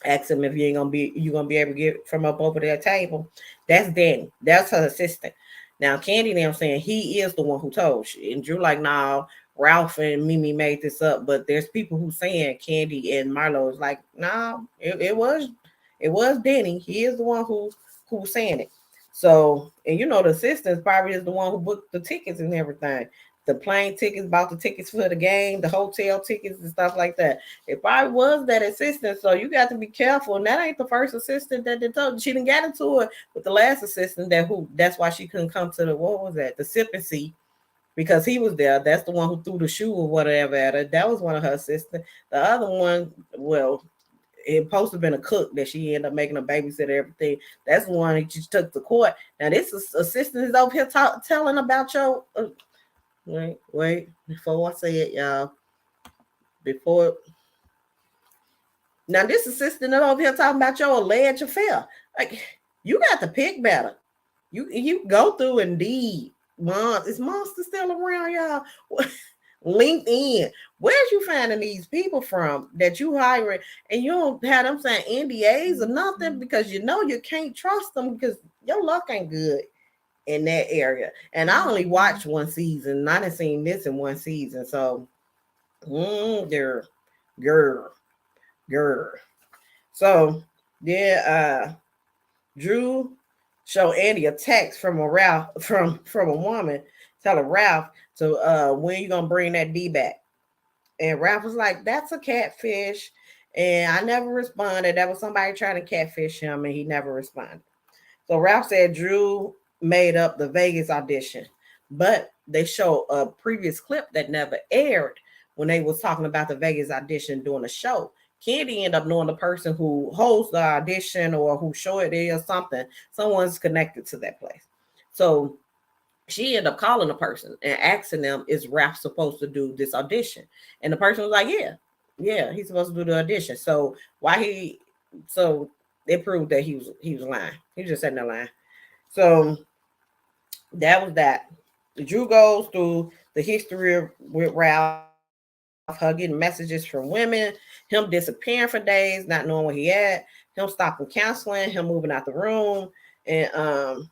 Asked him if you gonna be able to get from up over that table. That's Danny. That's her assistant. Now Candy and I'm saying he is the one who told she. And Drew like, nah, Ralph and Mimi made this up, but there's people who saying Candy and Marlo is like, nah, it was Danny. He is the one who's saying it. So, and the assistant probably is the one who booked the tickets and everything. The plane tickets, bought the tickets for the game, the hotel tickets and stuff like that. It probably was that assistant. So you got to be careful. And that ain't the first assistant that they told. She didn't get into it with the last assistant that's why she couldn't come to the sip and see, because he was there. That's the one who threw the shoe or whatever at her. That was one of her assistants. The other one, well, it supposed to have been a cook that she ended up making a babysitter, everything. That's the one that just took to court. Now this assistant is over here telling about your wait, before I say it, y'all. Now this assistant is over here talking about your alleged affair. Like, you got to pick better. You go through Indeed. Is Monster still around, y'all? LinkedIn. Where's you finding these people from that you hiring, and you don't have them saying NDAs or nothing, because you can't trust them because your luck ain't good in that area. And I only watched one season. I done seen this in one season. So girl. So Drew showed Andy a text from a woman telling Ralph to when you gonna bring that D back. And Ralph was like, that's a catfish. And I never responded. That was somebody trying to catfish him, and he never responded. So Ralph said Drew made up the Vegas audition, but they show a previous clip that never aired when they was talking about the Vegas audition during the show. Candy ended up knowing the person who holds the audition or who show it is something. Someone's connected to that place. So she ended up calling the person and asking them, is Ralph supposed to do this audition? And the person was like, yeah, he's supposed to do the audition. So so it proved that he was lying. He was just sitting there lying. So that was that. Drew goes through the history with Ralph, her getting messages from women, him disappearing for days, not knowing where he at, him stopping counseling, him moving out the room, and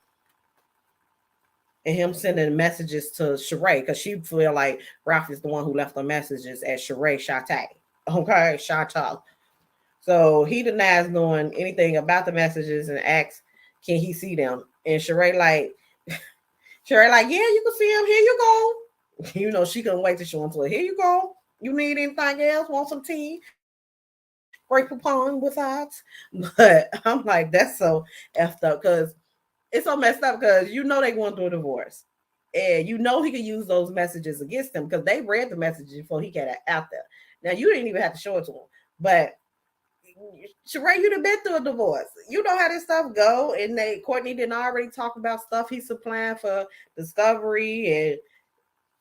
him sending messages to Sheree because she feel like Ralph is the one who left the messages at Sheree Shantae. Okay, Chantal. So he denies knowing anything about the messages and asks, can he see them? And Sheree like, yeah, you can see him. Here you go. She couldn't wait to show him to her. Here you go. You need anything else? Want some tea? Grateful pond with odds. But I'm like, that's so effed up because it's so messed up because they going through a divorce. And he could use those messages against them because they read the messages before he got out there. Now you didn't even have to show it to him. But Sheree, you done been through a divorce. You know how this stuff go. And Courtney didn't already talk about stuff he's supplying for Discovery. And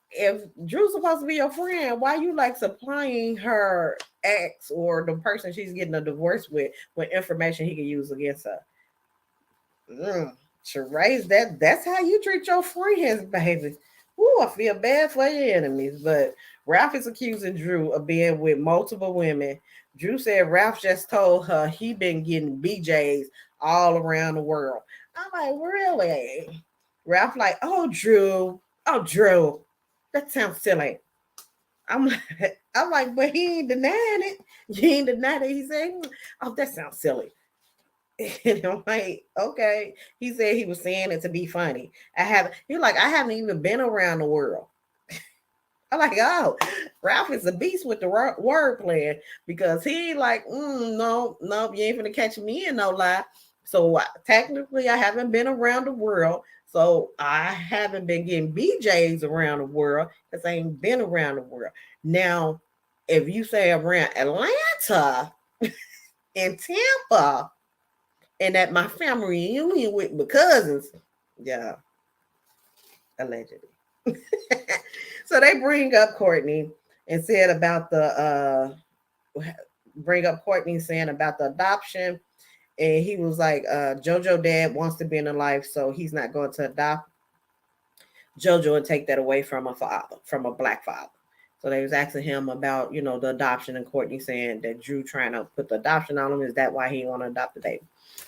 if Drew's supposed to be your friend, why you like supplying her ex or the person she's getting a divorce with information he can use against her? Sheree, that's how you treat your friends, baby. Ooh, I feel bad for your enemies. But Ralph is accusing Drew of being with multiple women. Drew said Ralph just told her he been getting BJs all around the world. I'm like, really? Ralph like, oh Drew, that sounds silly. I'm like, but he ain't denying it. He ain't denying it. He said, oh, that sounds silly. And I'm like, okay. He said he was saying it to be funny. I haven't even been around the world. I'm like, oh, Ralph is a beast with the word playing because he like, no, you ain't gonna catch me in no lie. So technically, I haven't been around the world. So I haven't been getting BJs around the world because I ain't been around the world. Now, if you say around Atlanta and Tampa, and at my family reunion with my cousins, yeah, allegedly. So they bring up Courtney and said about Courtney saying about the adoption. And he was like, JoJo dad wants to be in the life, so he's not going to adopt JoJo and take that away from a father, from a black father. So they was asking him about, the adoption, and Courtney saying that Drew trying to put the adoption on him. Is that why he want to adopt the baby?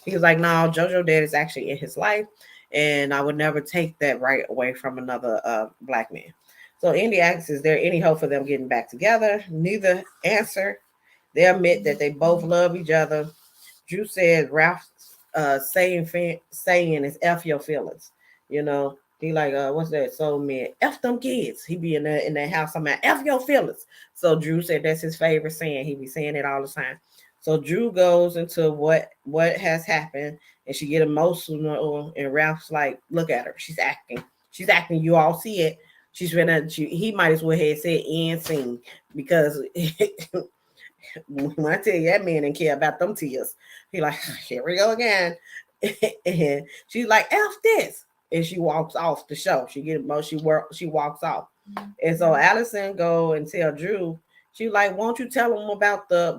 He was like, no, JoJo dad is actually in his life, and I would never take that right away from another black man. So Indy asks, is there any hope for them getting back together? Neither answer. They admit that they both love each other. Drew said Ralph's saying is F your feelings. He like, what's that? So man, F them kids. He be in that house, I'm at F your feelings. So Drew said that's his favorite saying. He be saying it all the time. So Drew goes into what has happened, and she get emotional, and Ralph's like, look at her. She's acting. You all see it. He might as well have said and sing because when I tell you that man didn't care about them tears. He like, here we go again. And she's like, F this. And she walks off the show. She walks off. And so Allison go and tell Drew, she like, won't you tell him about the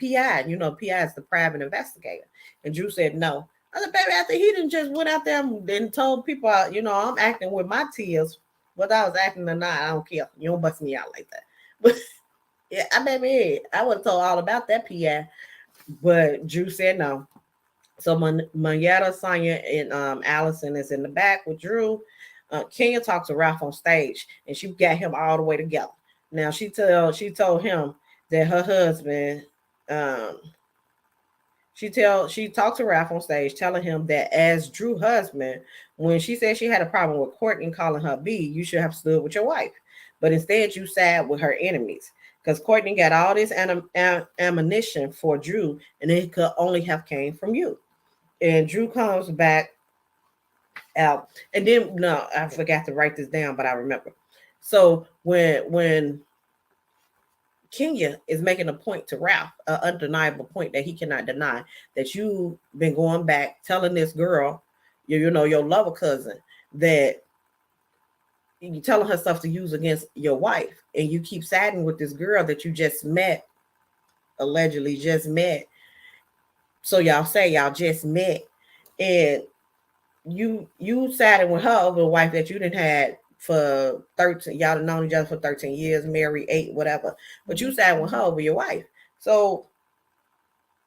PI? PI is the private investigator. And Drew said no. I said, baby, after he didn't just went out there and told people, I'm acting with my tears. Whether I was acting or not, I don't care. You don't bust me out like that. But yeah, I would have told all about that PI. But Drew said no. So Mayetta, Sonya, and Allison is in the back with Drew. Kenya talks to Ralph on stage, and she got him all the way together. Now she told him that her husband. She talked to Ralph on stage, telling him that as Drew's husband, when she said she had a problem with Courtney calling her B, you should have stood with your wife, but instead you sat with her enemies. Because Courtney got all this ammunition for Drew, and it could only have came from you. And Drew comes back out, and then no, I forgot to write this down, but I remember. So when Kenya is making a point to Ralph, an undeniable point that he cannot deny, that you've been going back telling this girl, you know, your lover cousin, that you telling her stuff to use against your wife, and you keep siding with this girl that you just met, allegedly just met. So y'all say y'all just met, and you siding with her over a wife that you didn't had for 13. Y'all done known each other for 13 years, married 8, whatever. But you siding with her over your wife. So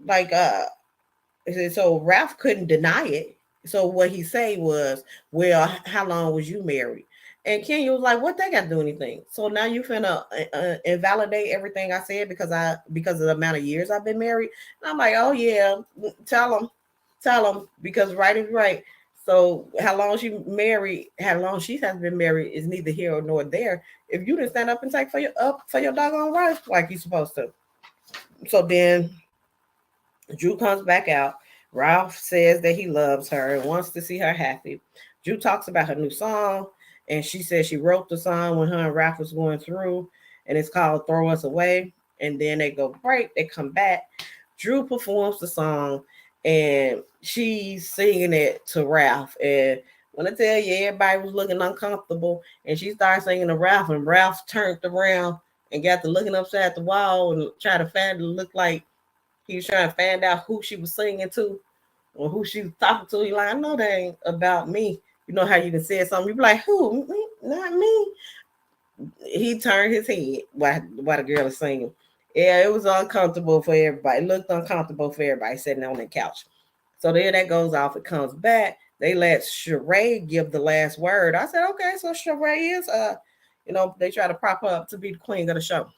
like so Ralph couldn't deny it. So what he say was, well, how long was you married? And Kenya was like, what they got to do anything? So now you finna invalidate everything I said because of the amount of years I've been married. And I'm like, oh yeah, tell them because right is right. So how long she married, how long she has been married is neither here nor there. If you didn't stand up and take for your doggone wife like you supposed to. So then Drew comes back out. Ralph says that he loves her and wants to see her happy. Drew talks about her new song, and she says she wrote the song when her and Ralph was going through, and it's called Throw Us Away. And then they go break, they come back. Drew performs the song, and she's singing it to Ralph. And when I tell you, everybody was looking uncomfortable, and she started singing to Ralph, and Ralph turned around and got to looking upside the wall and try to find it look like he was trying to find out who she was singing to or who she was talking to. He like, I know that ain't about me. You know how you can say something. You be like, who? Me? Not me. He turned his head while the girl is singing. Yeah, it was uncomfortable for everybody. It looked uncomfortable for everybody sitting on the couch. So then that goes off. It comes back. They let Sheree give the last word. I said, okay, so Sheree is they try to prop her up to be the queen of the show.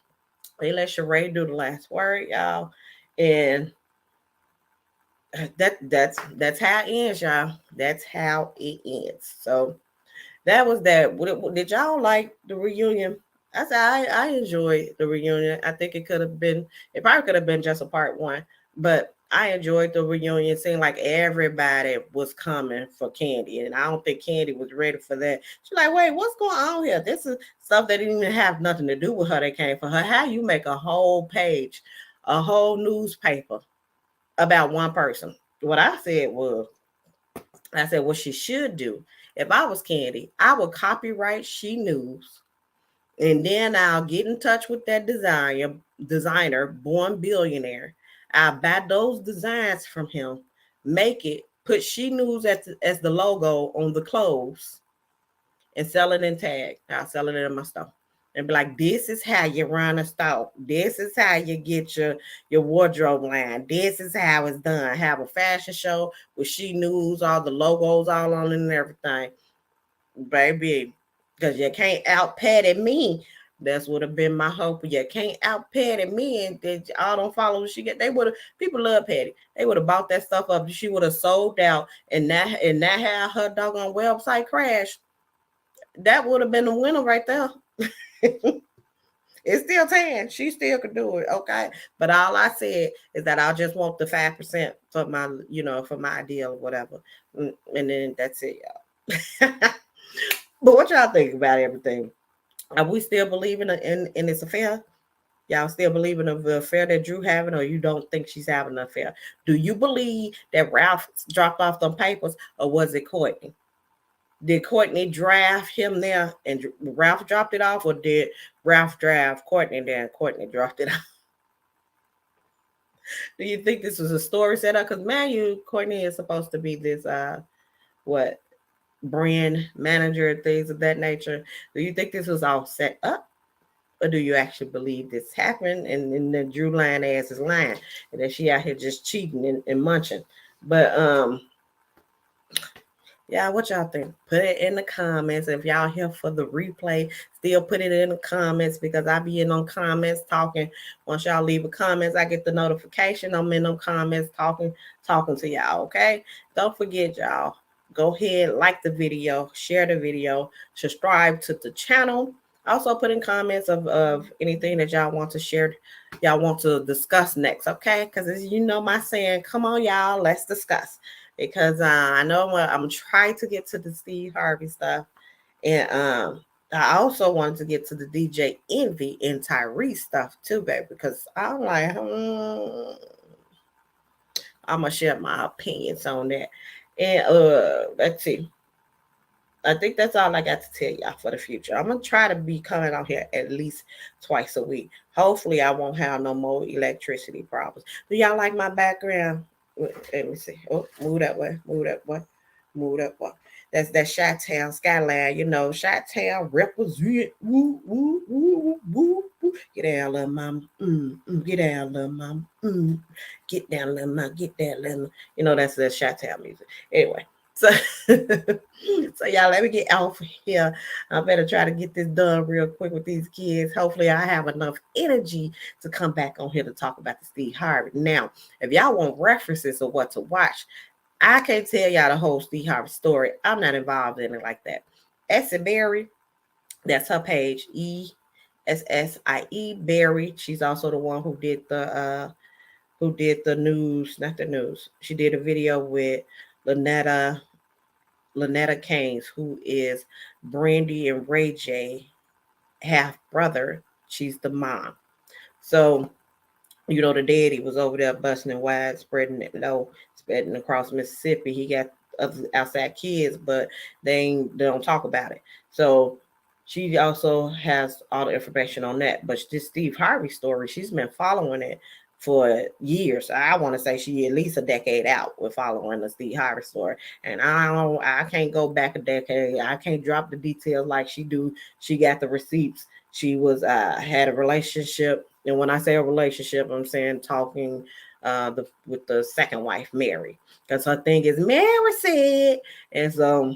They let Sheree do the last word, y'all. And that's how it ends, y'all. That's how it ends. So that was that. Did y'all like the reunion? I said I enjoyed the reunion. I think it probably could have been just a part one, but I enjoyed the reunion. It seemed like everybody was coming for Candy, and I don't think Candy was ready for that. She's like, wait, what's going on here? This is stuff that didn't even have nothing to do with her. They came for her. How you make a whole page, a whole newspaper about one person? What I said what she should do. If I was Candy, I would copyright She News, and then I'll get in touch with that designer, born billionaire. I'll buy those designs from him, make it, put She News as the logo on the clothes, and sell it in tag. I'll sell it in my store. And be like, this is how you run a store. This is how you get your wardrobe line. This is how it's done. Have a fashion show with She News, all the logos all on it and everything. Baby, because you can't out patty me. That's would have been my hope. You can't out patty me, and they all don't follow what she get. They would have people love Patty. They would have bought that stuff up. She would have sold out, and that had her doggone website crash. That would have been the winner right there. It's still 10. She still could do it. Okay. But all I said is that I just want the 5% for my ideal or whatever. And then that's it, y'all. But what y'all think about everything? Are we still believing in this affair? Y'all still believing in the affair that Drew having, or you don't think she's having an affair? Do you believe that Ralph dropped off them papers, or was it Courtney? Did Courtney draft him there and Ralph dropped it off, or did Ralph draft Courtney there and Courtney dropped it off? Do you think this was a story set up? Because Courtney is supposed to be this brand manager, things of that nature. Do you think this was all set up? Or do you actually believe this happened and then the Drew lying ass is lying and that she out here just cheating and munching? But yeah, what y'all think? Put it in the comments. If y'all here for the replay, still put it in the comments because I be in them comments talking. Once y'all leave a comments, I get the notification. I'm in them comments talking to y'all, okay? Don't forget, y'all. Go ahead, like the video, share the video, subscribe to the channel. Also put in comments of anything that y'all want to share, y'all want to discuss next, okay? Because as you know my saying, come on, y'all, let's discuss. because I know I'm trying to get to the Steve Harvey stuff, and I also wanted to get to the DJ Envy and Tyrese stuff too, baby, because I'm like, I'm gonna share my opinions on that. And let's see. I think that's all I got to tell y'all for the future. I'm gonna try to be coming out here at least twice a week. Hopefully, I won't have no more electricity problems. Do y'all like my background? Let me see. Oh, move that way. Move that way. Move that way. That's that Chi-Town skyline. You know, Chi-Town represent. Woo, woo, woo, woo, woo, woo. Get down, little mama. Get down, little mama. Get down, little mama. Get down, little mama. You know, that's the Chi-Town music. Anyway. So, so y'all, let me get off here. I better try to get this done real quick with these kids. Hopefully, I have enough energy to come back on here to talk about the Steve Harvey. Now, if y'all want references of what to watch, I can't tell y'all the whole Steve Harvey story. I'm not involved in it like that. Essie Berry, that's her page. ESSIE Berry. She's also the one who did the news, not the news. She did a video with Lynetta Keynes, who is Brandy and Ray J half brother. She's the mom. So, you know, the daddy was over there busting and wide, spreading it low, spreading across Mississippi. He got other outside kids, but they don't talk about it. So she also has all the information on that. But this Steve Harvey story, she's been following it for years. I want to say she at least a decade out with following the Steve Harvey story. And I can't go back a decade. I can't drop the details like she do. She got the receipts. She was had a relationship, and when I say a relationship, I'm saying talking with the second wife, Mary, because her thing is Mary said, and so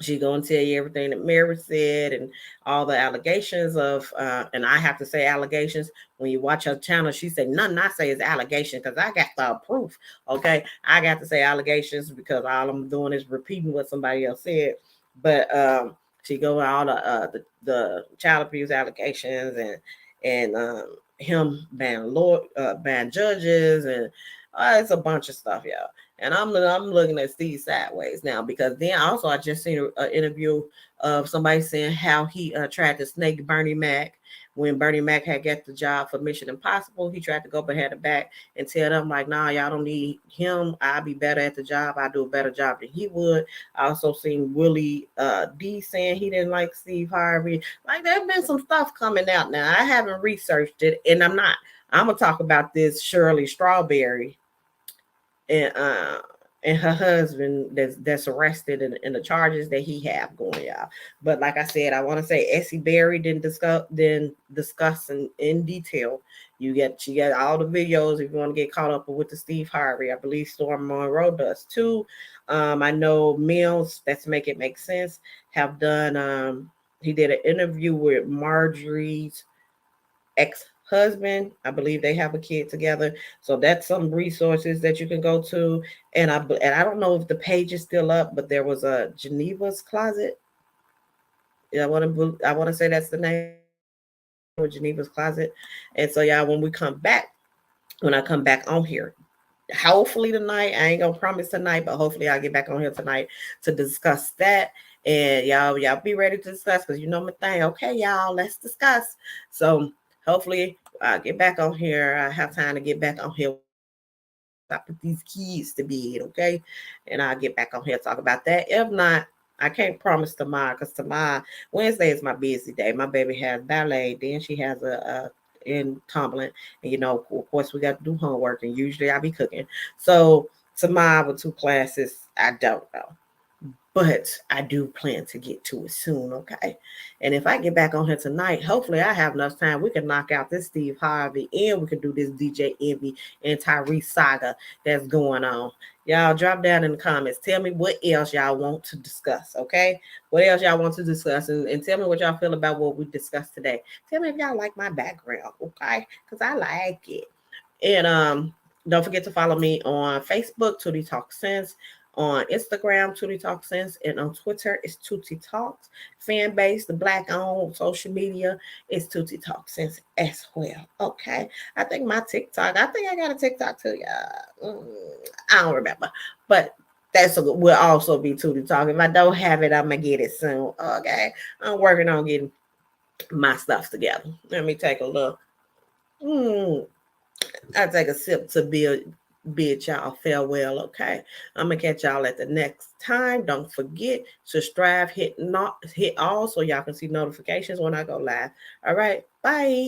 she gonna tell you everything that Mary said and all the allegations of, and I have to say allegations. When you watch her channel, she said nothing I say is allegation because I got the proof. Okay, I got to say allegations because all I'm doing is repeating what somebody else said. But she go all the child abuse allegations and him ban judges and it's a bunch of stuff, y'all. And I'm looking at Steve sideways now because then also I just seen an interview of somebody saying how he tried to snake Bernie Mac when Bernie Mac had got the job for Mission Impossible. He tried to go behind the back and tell them like, nah, y'all don't need him. I'll be better at the job. I do a better job than he would. I also seen Willie D saying he didn't like Steve Harvey. Like there's been some stuff coming out now. I haven't researched it, and I'm gonna talk about this Shirley Strawberry and her husband that's arrested and the charges that he have going, y'all. But like I said, I want to say Essie Berry didn't discuss in detail. She got all the videos if you want to get caught up with the Steve Harvey. I believe Storm Monroe does too. I know Mills, that's Make It Make Sense, have done he did an interview with Marjorie's ex-husband. I believe they have a kid together. So that's some resources that you can go to. And I don't know if the page is still up, but there was a Geneva's Closet. I want to say that's the name of Geneva's Closet. And so y'all, when I come back on here, hopefully tonight, I ain't gonna promise tonight, but hopefully I'll get back on here tonight to discuss that. And y'all be ready to discuss because you know my thing. Okay, y'all, let's discuss. So hopefully I'll get back on here. I have time to get back on here. I put these kids to bed, okay? And I'll get back on here to talk about that. If not, I can't promise tomorrow because tomorrow, Wednesday is my busy day. My baby has ballet, then she has a in tumbling, and of course we got to do homework, and usually I be cooking. So tomorrow with 2 classes, I don't know. But I do plan to get to it soon, okay? And if I get back on here tonight, hopefully I have enough time. We can knock out this Steve Harvey and we can do this DJ Envy and Tyrese saga that's going on. Y'all drop down in the comments. Tell me what else y'all want to discuss, okay? What else y'all want to discuss? And tell me what y'all feel about what we discussed today. Tell me if y'all like my background, okay? Because I like it. And don't forget to follow me on Facebook, Tootie Talk Sense. On Instagram, Tootie Talk Sense, and on Twitter, it's Tootie Talks. Fan base, the Black-owned social media, is Tootie Talk Sense as well. Okay, I think I got a TikTok too, y'all. I don't remember, but will also be Tootie Talk. If I don't have it, I'm gonna get it soon. Okay, I'm working on getting my stuff together. Let me take a look. I take a sip to bid y'all farewell. Okay, I'm gonna catch y'all at the next time. Don't forget, subscribe, hit all so y'all can see notifications when I go live. All right, bye.